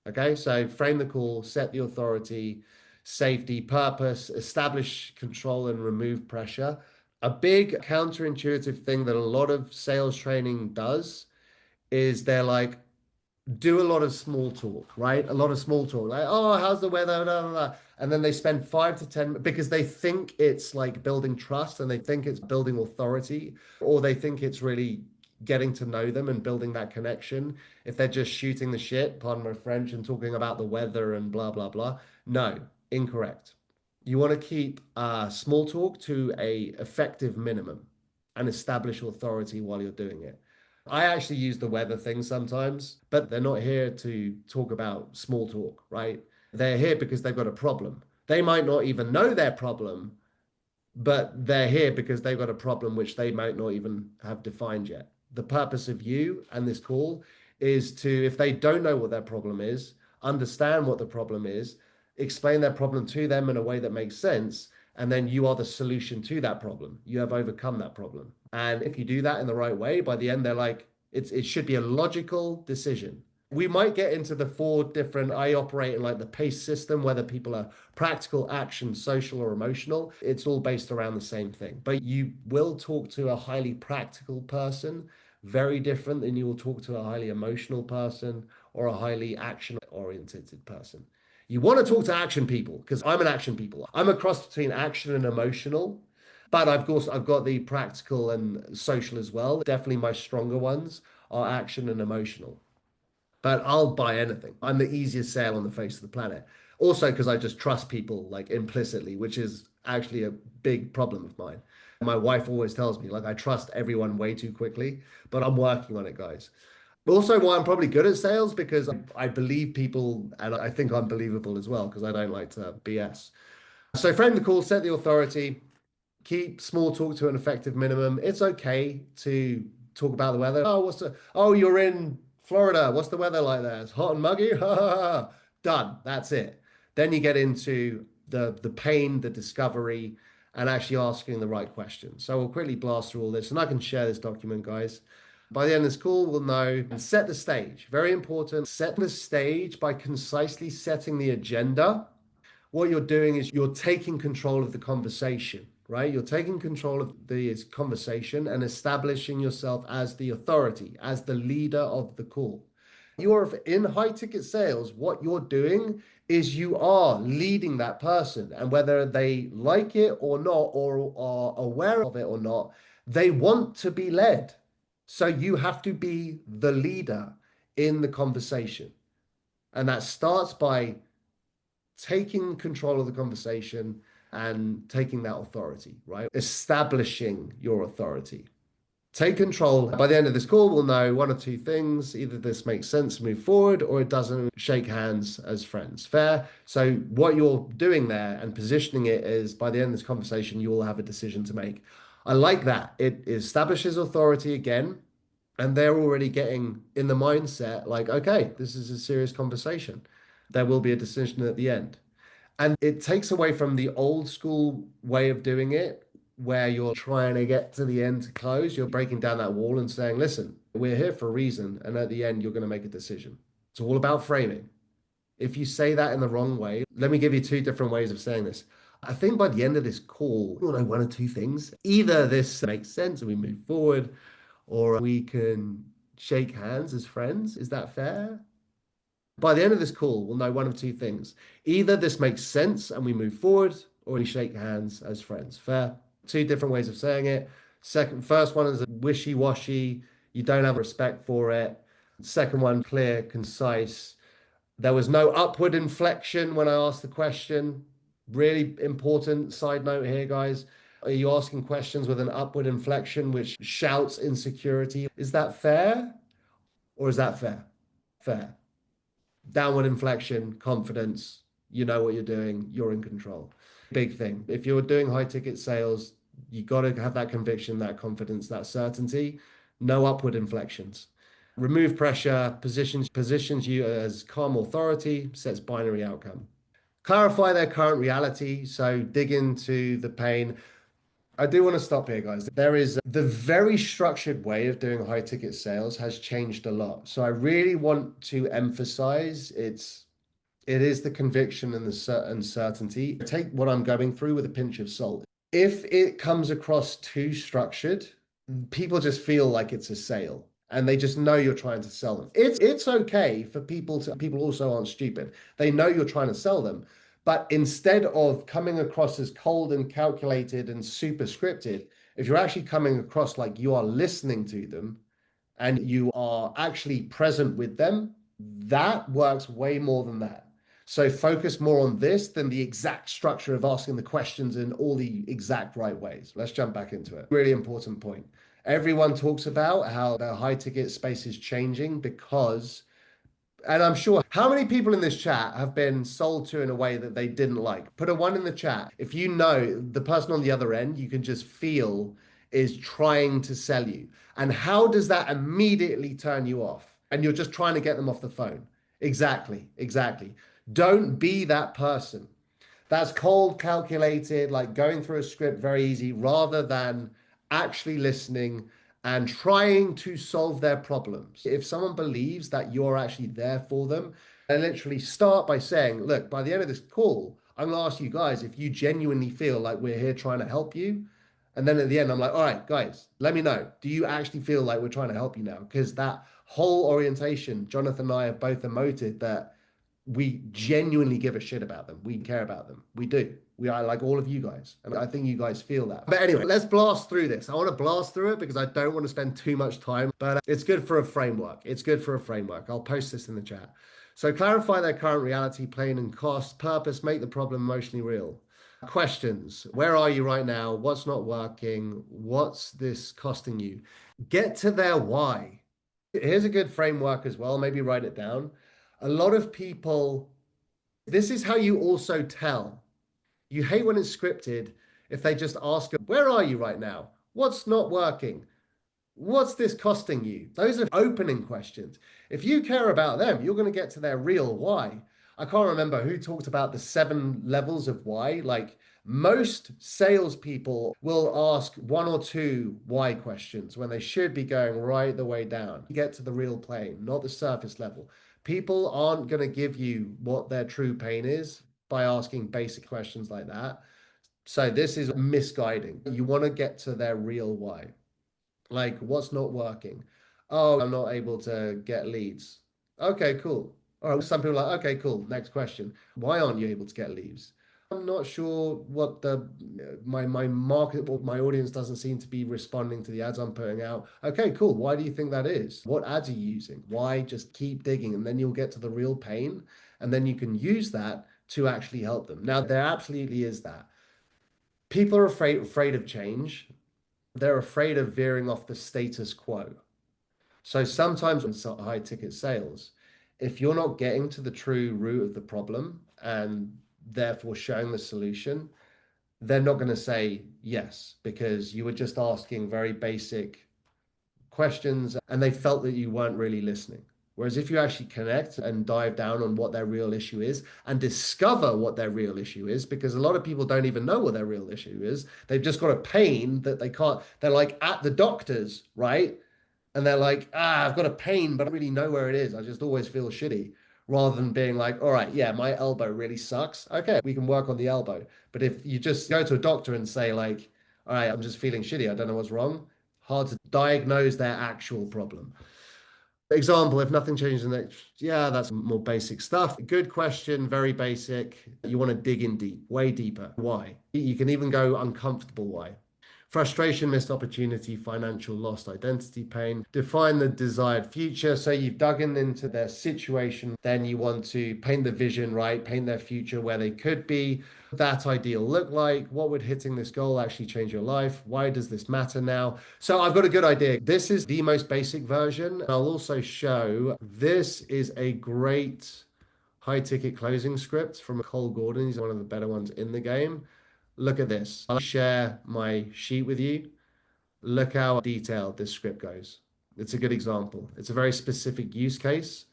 Okay, so frame the call, set the authority, safety, purpose, establish control and remove pressure. A big counterintuitive thing that a lot of sales training does is they're like, do a lot of small talk, right? A lot of small talk, like, oh, how's the weather? Blah, blah, blah. And then they spend 5 to 10 because they think it's like building trust and they think it's building authority, or they think it's really getting to know them and building that connection. If they're just shooting the shit, pardon my French, and talking about the weather and blah, blah, blah. No, incorrect. You want to keep small talk to a effective minimum and establish authority while you're doing it. I actually use the weather thing sometimes, but they're not here to talk about small talk, right? They're here because they've got a problem. They might not even know their problem, but they're here because they've got a problem which they might not even have defined yet. The purpose of you and this call is to, if they don't know what their problem is, understand what the problem is, explain their problem to them in a way that makes sense, and then you are the solution to that problem. You have overcome that problem. And if you do that in the right way, by the end, they're like, it should be a logical decision. We might get into the four different, I operate in like the PACE system, whether people are practical, action, social, or emotional. It's all based around the same thing. But you will talk to a highly practical person, very different than you will talk to a highly emotional person or a highly action oriented person. You want to talk to action people because I'm an action people. I'm a cross between action and emotional, but I've got the practical and social as well. Definitely my stronger ones are action and emotional. But I'll buy anything. I'm the easiest sale on the face of the planet. Also, because I just trust people like implicitly, which is actually a big problem of mine. My wife always tells me, like, I trust everyone way too quickly, but I'm working on it, guys. Also, why I'm probably good at sales because I believe people and I think I'm believable as well because I don't like to BS. So frame the call, set the authority, keep small talk to an effective minimum. It's okay to talk about the weather. Oh, you're in Florida. What's the weather like there? It's hot and muggy. Done. That's it. Then you get into the pain, the discovery, and actually asking the right questions. So we'll quickly blast through all this, and I can share this document, guys. By the end of this call, we'll know and set the stage. Very important. Set the stage by concisely setting the agenda. What you're doing is you're taking control of the conversation, right? You're taking control of the conversation and establishing yourself as the authority, as the leader of the call. You are in high ticket sales. What you're doing is you are leading that person, and whether they like it or not, or are aware of it or not, they want to be led. So you have to be the leader in the conversation. And that starts by taking control of the conversation and taking that authority, right? Establishing your authority. Take control. By the end of this call, we'll know one or two things. Either this makes sense to move forward or it doesn't. Shake hands as friends. Fair? So what you're doing there and positioning it is by the end of this conversation, you will have a decision to make. I like that. It establishes authority again, and they're already getting in the mindset like, okay, this is a serious conversation. There will be a decision at the end. And it takes away from the old school way of doing it, where you're trying to get to the end to close. You're breaking down that wall and saying, listen, we're here for a reason. And at the end, you're going to make a decision. It's all about framing. If you say that in the wrong way, let me give you two different ways of saying this. I think by the end of this call, you'll know one or two things. Either this makes sense and we move forward, or we can shake hands as friends. Is that fair? By the end of this call, we'll know one of two things. Either this makes sense and we move forward, or we shake hands as friends. Fair? Two different ways of saying it. First one is wishy-washy. You don't have respect for it. Second one, clear, concise. There was no upward inflection when I asked the question. Really important side note here, guys. Are you asking questions with an upward inflection which shouts insecurity? Is that fair? Or is that fair? Fair. Downward inflection, confidence, you know what you're doing, you're in control. Big thing. If you're doing high ticket sales, you got to have that conviction, that confidence, that certainty. No upward inflections. Remove pressure, positions you as calm authority, sets binary outcome. Clarify their current reality, so dig into the pain. I do want to stop here, guys. There is the very structured way of doing high ticket sales has changed a lot. So I really want to emphasize it is the conviction and the uncertainty. Take what I'm going through with a pinch of salt. If it comes across too structured, people just feel like it's a sale and they just know you're trying to sell them. It's okay for people also aren't stupid. They know you're trying to sell them. But instead of coming across as cold and calculated and super scripted, if you're actually coming across like you are listening to them and you are actually present with them, that works way more than that. So focus more on this than the exact structure of asking the questions in all the exact right ways. Let's jump back into it. Really important point. Everyone talks about how the high ticket space is changing because, and I'm sure, how many people in this chat have been sold to in a way that they didn't like? Put a one in the chat. If you know the person on the other end, you can just feel is trying to sell you. And how does that immediately turn you off? And you're just trying to get them off the phone. Exactly, exactly. Don't be that person. That's cold, calculated, like going through a script very easy, rather than actually listening and trying to solve their problems. If someone believes that you're actually there for them, I literally start by saying, look, by the end of this call, I'm going to ask you guys if you genuinely feel like we're here trying to help you. And then at the end, I'm like, all right, guys, let me know. Do you actually feel like we're trying to help you now? Because that whole orientation, Jonathon and I have both emoted that we genuinely give a shit about them. We care about them. We do. We are like all of you guys. And I think you guys feel that. But anyway, let's blast through this. I want to blast through it because I don't want to spend too much time, but it's good for a framework. It's good for a framework. I'll post this in the chat. So clarify their current reality, pain and cost, purpose, make the problem emotionally real. Questions. Where are you right now? What's not working? What's this costing you? Get to their why. Here's a good framework as well. Maybe write it down. A lot of people, this is how you also tell. You hate when it's scripted if they just ask, where are you right now? What's not working? What's this costing you? Those are opening questions. If you care about them, you're going to get to their real why. I can't remember who talked about the 7 levels of why. Like most salespeople will ask 1 or 2 why questions when they should be going right the way down. You get to the real pain, not the surface level. People aren't going to give you what their true pain is by asking basic questions like that. So this is misguiding. You want to get to their real why. Like, what's not working? Oh, I'm not able to get leads. Okay, cool. All right, some people are like, okay, cool. Next question. Why aren't you able to get leads? I'm not sure what my market or my audience doesn't seem to be responding to the ads I'm putting out. Okay, cool. Why do you think that is? What ads are you using? Why? Just keep digging, and then you'll get to the real pain, and then you can use that to actually help them. Now, there absolutely is that. People are afraid of change. they're afraid of veering off the status quo. So sometimes in high ticket sales, if you're not getting to the true root of the problem and therefore showing the solution, they're not going to say yes because you were just asking very basic questions and they felt that you weren't really listening. Whereas if you actually connect and dive down on what their real issue is and discover what their real issue is, because a lot of people don't even know what their real issue is. They've just got a pain that they can't, they're like at the doctor's, right? And they're like, I've got a pain, but I don't really know where it is. I just always feel shitty. Rather than being like, all right, yeah, my elbow really sucks. Okay, we can work on the elbow. But if you just go to a doctor and say, like, all right, I'm just feeling shitty, I don't know what's wrong, hard to diagnose their actual problem. Example, if nothing changes in the next, yeah, that's more basic stuff. Good question, very basic. You want to dig in deep, way deeper. Why? You can even go uncomfortable why. Frustration, missed opportunity, financial loss, identity pain. Define the desired future. So you've dug into their situation. Then you want to paint the vision, right? Paint their future where they could be. That ideal look like? What would hitting this goal actually change your life? Why does this matter now? So I've got a good idea. This is the most basic version. I'll also show this is a great high ticket closing script from Cole Gordon. He's one of the better ones in the game. Look at this. I'll share my sheet with you. Look how detailed this script goes. It's a good example. It's a very specific use case,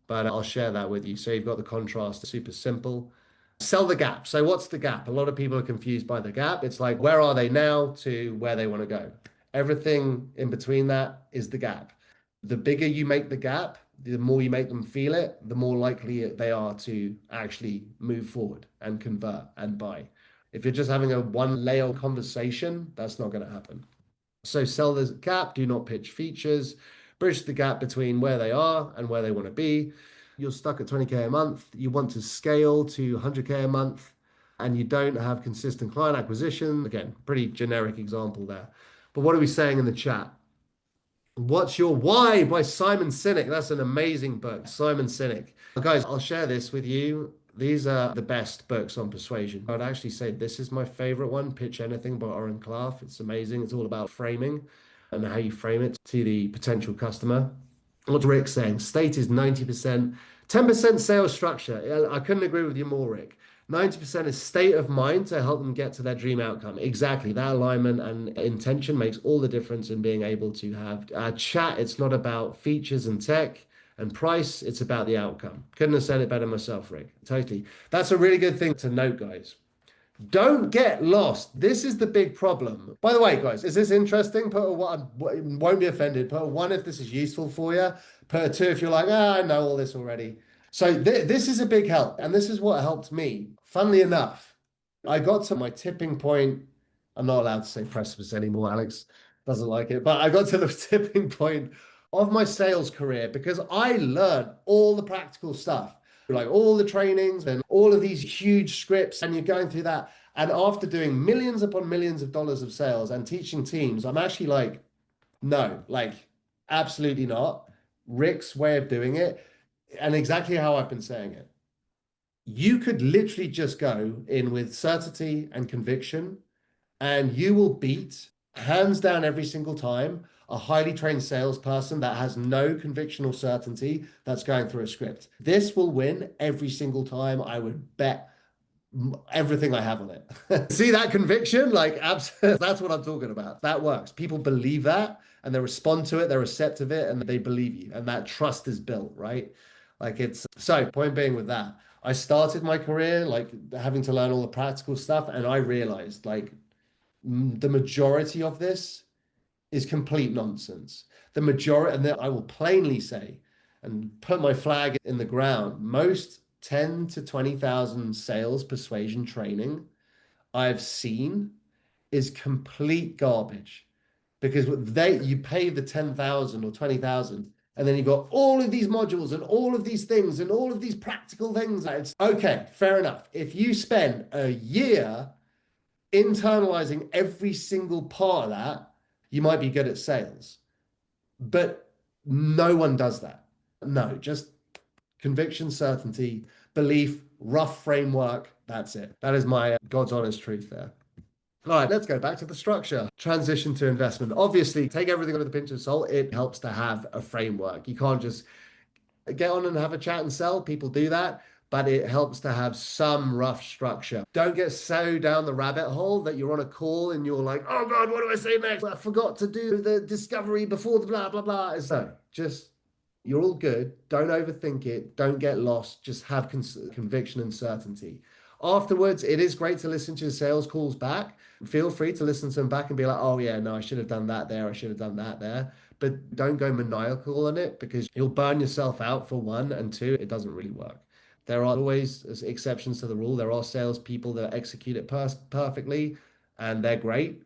but I'll share that with you. So you've got the contrast, super simple. Sell the gap. So what's the gap? A lot of people are confused by the gap. It's like, where are they now to where they want to go? Everything in between that is the gap. The bigger you make the gap, the more you make them feel it, the more likely they are to actually move forward and convert and buy. If you're just having a one layer conversation, that's not going to happen. So sell the gap, do not pitch features, bridge the gap between where they are and where they want to be. You're stuck at 20K a month. You want to scale to 100K a month and you don't have consistent client acquisition. Again, pretty generic example there. But what are we saying in the chat? What's Your Why by Simon Sinek. That's an amazing book, Simon Sinek. Guys, I'll share this with you. These are the best books on persuasion. I would actually say this is my favorite one, Pitch Anything by Oren Klaff. It's amazing. It's all about framing and how you frame it to the potential customer. What's Rick saying? State is 90%, 10% sales structure. I couldn't agree with you more, Rick. 90% is state of mind to help them get to their dream outcome. Exactly. That alignment and intention makes all the difference in being able to have a chat. It's not about features and tech and price. It's about the outcome. Couldn't have said it better myself, Rick. Totally. That's a really good thing to note, guys. Don't get lost. This is the big problem. By the way, guys, is this interesting? Put a one, won't be offended. Put a one if this is useful for you. Put a two if you're like, I know all this already. So this is a big help. And this is what helped me. Funnily enough, I got to my tipping point. I'm not allowed to say precipice anymore. Alex doesn't like it. But I got to the tipping point of my sales career because I learned all the practical stuff, like all the trainings and all of these huge scripts. And you're going through that. And after doing millions upon millions of dollars of sales and teaching teams, I'm actually like, no, like absolutely not. Rick's way of doing it and exactly how I've been saying it. You could literally just go in with certainty and conviction, and you will beat, hands down, every single time, a highly trained salesperson that has no conviction or certainty that's going through a script. This will win every single time. I would bet everything I have on it. See that conviction? Like, absolutely, that's what I'm talking about. That works. People believe that and they respond to it, they're receptive to it, and they believe you. And that trust is built, right? Like it's so point being with that. I started my career like having to learn all the practical stuff, and I realized like the majority of this is complete nonsense. The majority, and I will plainly say and put my flag in the ground, most 10 to 20,000 sales persuasion training I've seen is complete garbage because you pay the 10,000 or 20,000 and then you've got all of these modules and all of these things and all of these practical things. It's okay, fair enough. If you spend a year internalizing every single part of that, you might be good at sales. But no one does that. No, just conviction, certainty, belief, rough framework. That's it. That is my God's honest truth there. All right, let's go back to the structure. Transition to investment. Obviously, take everything with a pinch of salt. It helps to have a framework. You can't just get on and have a chat and sell. People do that, but it helps to have some rough structure. Don't get so down the rabbit hole that you're on a call and you're like, oh God, what do I say next? I forgot to do the discovery before the blah, blah, blah. So just, you're all good. Don't overthink it. Don't get lost. Just have conviction and certainty. Afterwards, it is great to listen to your sales calls back. Feel free to listen to them back and be like, oh, yeah, no, I should have done that there. I should have done that there. But don't go maniacal on it because you'll burn yourself out for one, and two, it doesn't really work. There are always exceptions to the rule. There are salespeople that execute it perfectly and they're great,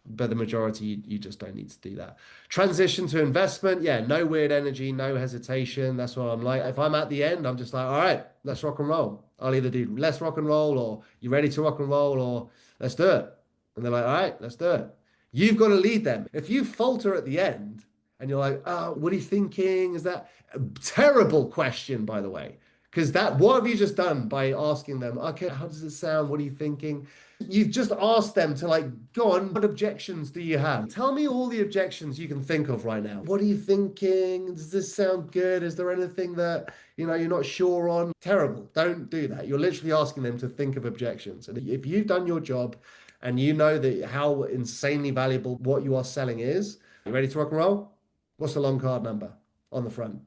but the majority, you just don't need to do that. Transition to investment. Yeah, no weird energy, no hesitation. That's what I'm like. If I'm at the end, I'm just like, all right, let's rock and roll. I'll either do let's rock and roll or you ready to rock and roll or let's do it. And they're like, all right, let's do it. You've got to lead them. If you falter at the end and you're like, oh, what are you thinking? Is that a terrible question, by the way? Because what have you just done by asking them, okay, how does it sound? What are you thinking? You've just asked them to like, go on, what objections do you have? Tell me all the objections you can think of right now. What are you thinking? Does this sound good? Is there anything that, you're not sure on? Terrible. Don't do that. You're literally asking them to think of objections. And if you've done your job and you know that how insanely valuable what you are selling is, you ready to rock and roll? What's the long card number on the front?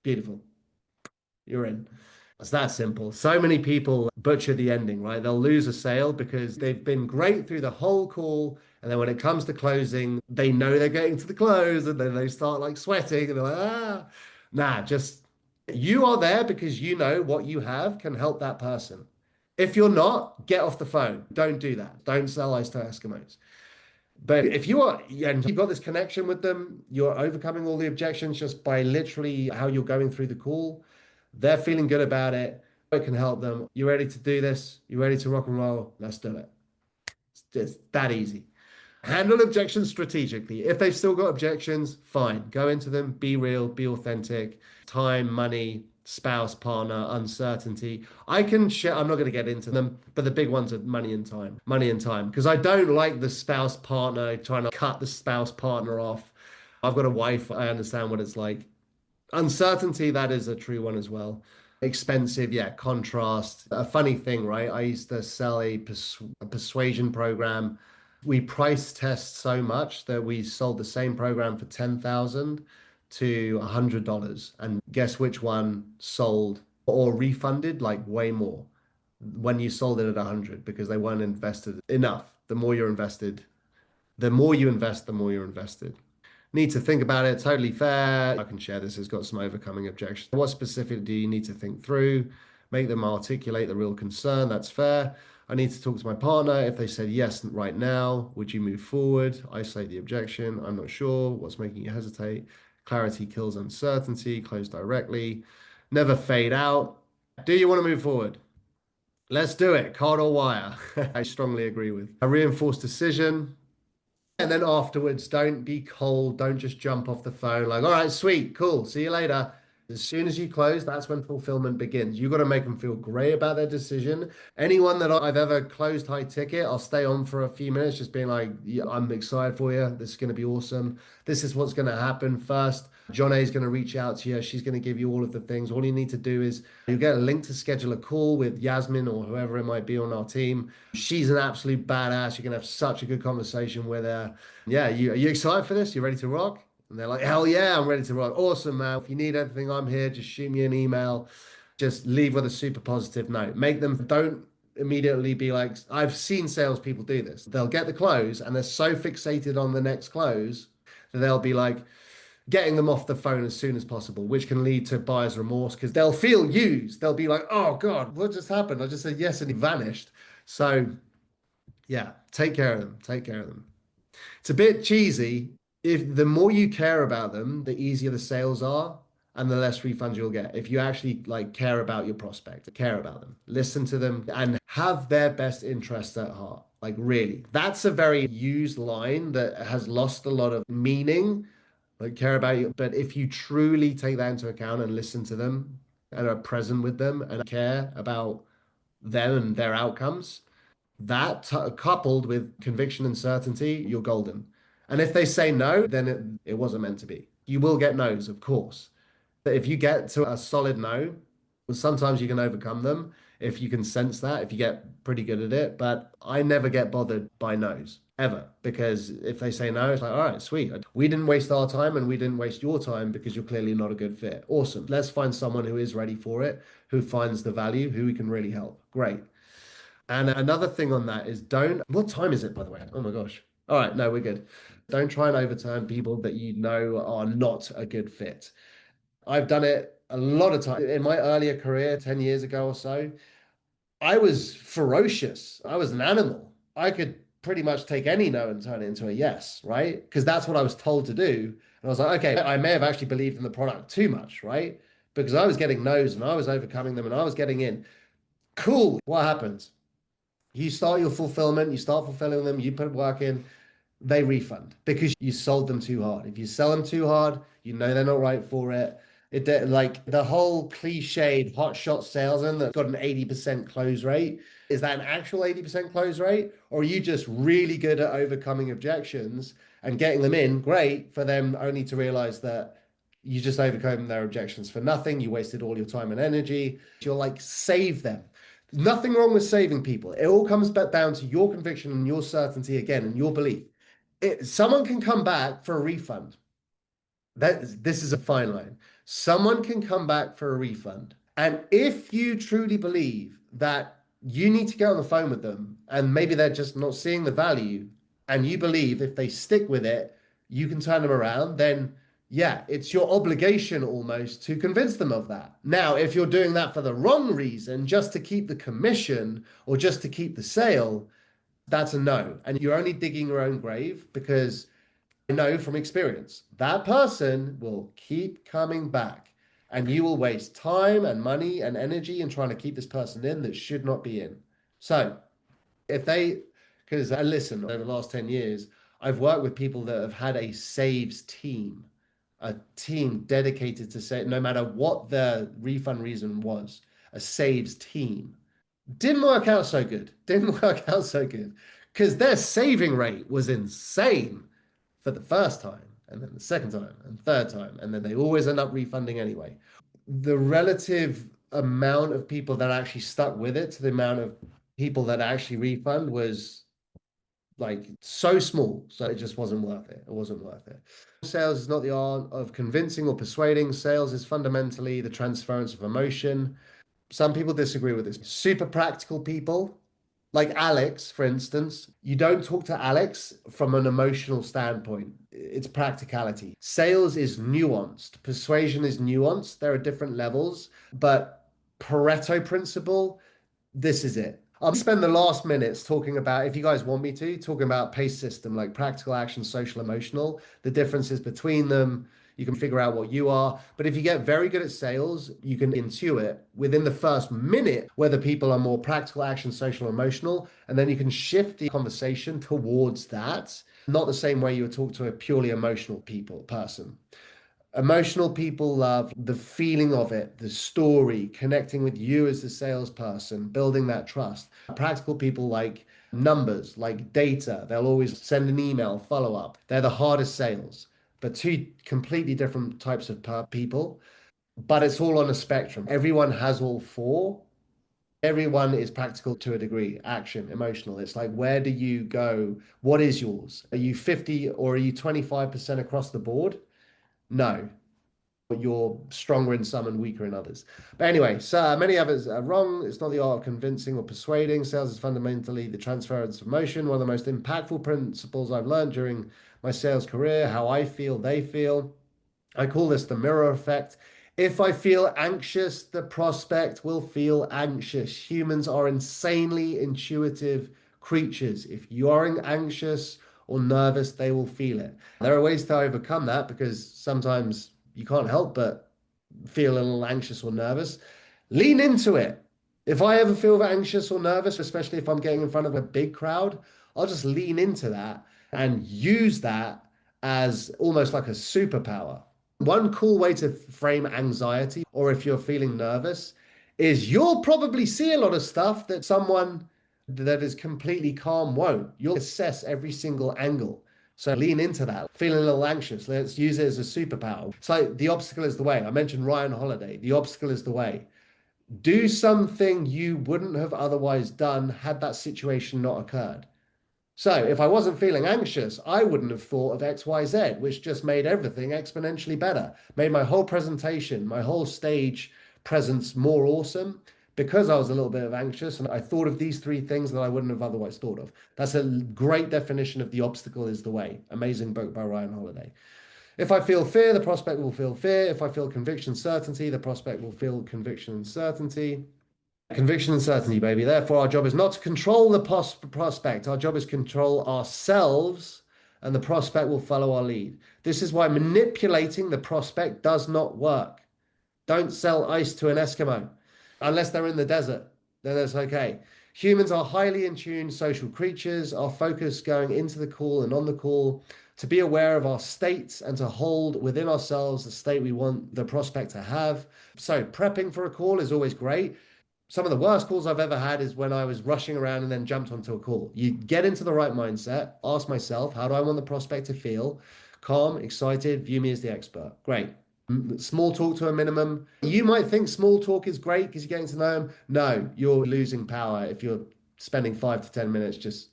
Beautiful. You're in. It's that simple. So many people butcher the ending, right? They'll lose a sale because they've been great through the whole call. And then when it comes to closing, they know they're getting to the close and then they start like sweating and they're like, ah, nah, just you are there because you know what you have can help that person. If you're not, get off the phone. Don't do that. Don't sell ice to Eskimos. But if you are, and you've got this connection with them, you're overcoming all the objections just by literally how you're going through the call. They're feeling good about it. It can help them. You ready to do this? You ready to rock and roll? Let's do it. It's just that easy. Handle objections strategically. If they've still got objections, fine. Go into them, be real, be authentic. Time, money, spouse, partner, uncertainty. I can share, I'm not going to get into them, but the big ones are money and time. Money and time. Because I don't like the spouse partner trying to cut the spouse partner off. I've got a wife, I understand what it's like. Uncertainty, that is a true one as well. Expensive, yeah, contrast. A funny thing, right? I used to sell a persuasion program. We price test so much that we sold the same program for 10,000 to $100. And guess which one sold or refunded like way more when you sold it at 100 because they weren't invested enough. The more you're invested, the more you invest, the more you're invested. Need to think about it. Totally fair. I can share this. It's got some overcoming objections. What specific do you need to think through? Make them articulate the real concern. That's fair. I need to talk to my partner. If they said yes right now, would you move forward? Isolate the objection. I'm not sure. What's making you hesitate? Clarity kills uncertainty. Close directly. Never fade out. Do you want to move forward? Let's do it. Card or wire. I strongly agree with. A reinforced decision. And then afterwards, don't be cold. Don't just jump off the phone like, all right, sweet, cool, see you later. As soon as you close, that's when fulfillment begins. You've got to make them feel great about their decision. Anyone that I've ever closed high ticket, I'll stay on for a few minutes, just being like, yeah, I'm excited for you. This is going to be awesome. This is what's going to happen first. John A is going to reach out to you. She's going to give you all of the things. All you need to do is you get a link to schedule a call with Yasmin or whoever it might be on our team. She's an absolute badass. You're going to have such a good conversation with her. Yeah, are you excited for this? You ready to rock? And they're like, hell yeah, I'm ready to rock. Awesome, man. If you need anything, I'm here. Just shoot me an email. Just leave with a super positive note. Make them, don't immediately be like, I've seen salespeople do this. They'll get the close and they're so fixated on the next close that they'll be like, getting them off the phone as soon as possible, which can lead to buyer's remorse because they'll feel used. They'll be like, oh God, what just happened? I just said yes and he vanished. So yeah, take care of them. Take care of them. It's a bit cheesy. If the more you care about them, the easier the sales are and the less refunds you'll get. If you actually like care about your prospect, care about them, listen to them and have their best interests at heart. Like really, that's a very used line that has lost a lot of meaning like care about you. But if you truly take that into account and listen to them and are present with them and care about them and their outcomes, That coupled with conviction and certainty, you're golden. And if they say no, then it wasn't meant to be. You will get no's, of course. But if you get to a solid no, well, sometimes you can overcome them if you can sense that, if you get pretty good at it. But I never get bothered by no's ever, because if they say no, it's like, all right, sweet. We didn't waste our time and we didn't waste your time because you're clearly not a good fit. Awesome. Let's find someone who is ready for it, who finds the value, who we can really help. Great. And another thing on that is don't, what time is it, by the way? Oh my gosh. All right, no, we're good. Don't try and overturn people that you know are not a good fit. I've done it a lot of times in my earlier career, 10 years ago or so. I was ferocious. I was an animal. I could pretty much take any no and turn it into a yes, right? Because that's what I was told to do. And I was like, okay, I may have actually believed in the product too much, right? Because I was getting no's and I was overcoming them and I was getting in. Cool. What happens? You start your fulfillment, you start fulfilling them, you put work in, they refund because you sold them too hard. If you sell them too hard, you know they're not right for it. Like the whole cliched hotshot salesman that got an 80% close rate. Is that an actual 80% close rate? Or are you just really good at overcoming objections and getting them in? Great for them only to realize that you just overcome their objections for nothing. You wasted all your time and energy. You're like, save them. Nothing wrong with saving people. It all comes back down to your conviction and your certainty again and your belief. Someone can come back for a refund. This is a fine line. Someone can come back for a refund. And if you truly believe that you need to get on the phone with them and maybe they're just not seeing the value, and you believe if they stick with it, you can turn them around, then yeah, it's your obligation almost to convince them of that. Now, if you're doing that for the wrong reason, just to keep the commission or just to keep the sale, that's a no. And you're only digging your own grave because I know from experience that person will keep coming back and you will waste time and money and energy in trying to keep this person in that should not be in. So if they, because I listen, over the last 10 years, I've worked with people that have had a saves team, a team dedicated to say, no matter what the refund reason was, a saves team. Didn't work out so good. Didn't work out so good because their saving rate was insane for the first time, and then the second time, and third time, and then they always end up refunding anyway. The relative amount of people that actually stuck with it to the amount of people that actually refund was like so small, so it just wasn't worth it. It wasn't worth it. Sales is not the art of convincing or persuading. Sales is fundamentally the transference of emotion. Some people disagree with this. Super practical people, like Alex, for instance, you don't talk to Alex from an emotional standpoint. It's practicality. Sales is nuanced. Persuasion is nuanced. There are different levels, but Pareto principle, this is it. I'll spend the last minutes talking about, if you guys want me to, talking about PACE system, like practical, action, social, emotional, the differences between them. You can figure out what you are. But if you get very good at sales, you can intuit within the first minute whether people are more practical, action, social, emotional. And then you can shift the conversation towards that. Not the same way you would talk to a purely emotional person. Emotional people love the feeling of it, the story, connecting with you as the salesperson, building that trust. Practical people like numbers, like data. They'll always send an email, follow up. They're the hardest sales, but two completely different types of people. But it's all on a spectrum. Everyone has all four. Everyone is practical to a degree, action, emotional. It's like, where do you go? What is yours? Are you 50 or are you 25% across the board? No, you're stronger in some and weaker in others. But anyway, so many others are wrong. It's not the art of convincing or persuading. Sales is fundamentally the transference of emotion. One of the most impactful principles I've learned during my sales career, how I feel, they feel. I call this the mirror effect. If I feel anxious, the prospect will feel anxious. Humans are insanely intuitive creatures. If you are anxious or nervous, they will feel it. There are ways to overcome that because sometimes you can't help but feel a little anxious or nervous. Lean into it. If I ever feel anxious or nervous, especially if I'm getting in front of a big crowd, I'll just lean into that and use that as almost like a superpower. One cool way to frame anxiety, or if you're feeling nervous, is you'll probably see a lot of stuff that someone that is completely calm won't. You'll assess every single angle. So lean into that. Feeling a little anxious, let's use it as a superpower. It's like the obstacle is the way. I mentioned Ryan Holiday. The obstacle is the way. Do something you wouldn't have otherwise done had that situation not occurred. So if I wasn't feeling anxious, I wouldn't have thought of XYZ, which just made everything exponentially better, made my whole presentation, my whole stage presence more awesome because I was a little bit of anxious and I thought of these three things that I wouldn't have otherwise thought of. That's a great definition of the obstacle is the way. Amazing book by Ryan Holiday. If I feel fear, the prospect will feel fear. If I feel conviction, certainty, the prospect will feel conviction and certainty. Conviction and certainty, baby. Therefore, our job is not to control the prospect. Our job is control ourselves, and the prospect will follow our lead. This is why manipulating the prospect does not work. Don't sell ice to an Eskimo unless they're in the desert. Then that's okay. Humans are highly in tune social creatures. Our focus going into the call and on the call to be aware of our states and to hold within ourselves the state we want the prospect to have. So prepping for a call is always great. Some of the worst calls I've ever had is when I was rushing around and then jumped onto a call. You get into the right mindset, ask myself, how do I want the prospect to feel? Calm, excited, view me as the expert. Great. Small talk to a minimum. You might think small talk is great because you're getting to know them. No, you're losing power if you're spending 5 to 10 minutes just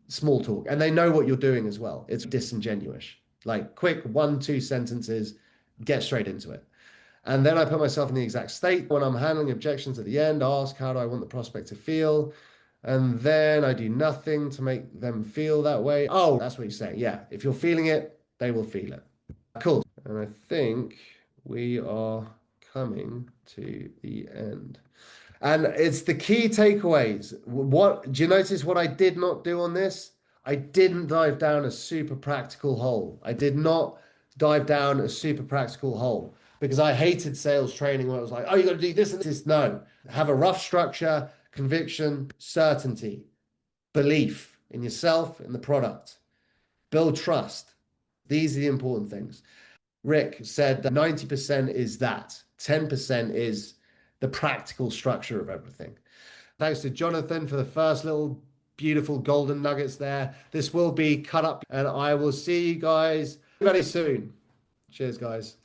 small talk. And they know what you're doing as well. It's disingenuous. Like quick 1-2 sentences, get straight into it. And then I put myself in the exact state when I'm handling objections at the end, ask, how do I want the prospect to feel? And then I do nothing to make them feel that way. Oh, that's what you're saying. Yeah. If you're feeling it, they will feel it. Cool. And I think we are coming to the end. And it's the key takeaways. What do you notice what I did not do on this? I didn't dive down a super practical hole. I did not dive down a super practical hole because I hated sales training where it was like, oh, you got to do this and this. No, have a rough structure, conviction, certainty, belief in yourself, in the product, build trust. These are the important things. Rick said that 90% is that, 10% is the practical structure of everything. Thanks to Jonathon for the first little beautiful golden nuggets there. This will be cut up and I will see you guys very soon. Cheers, guys.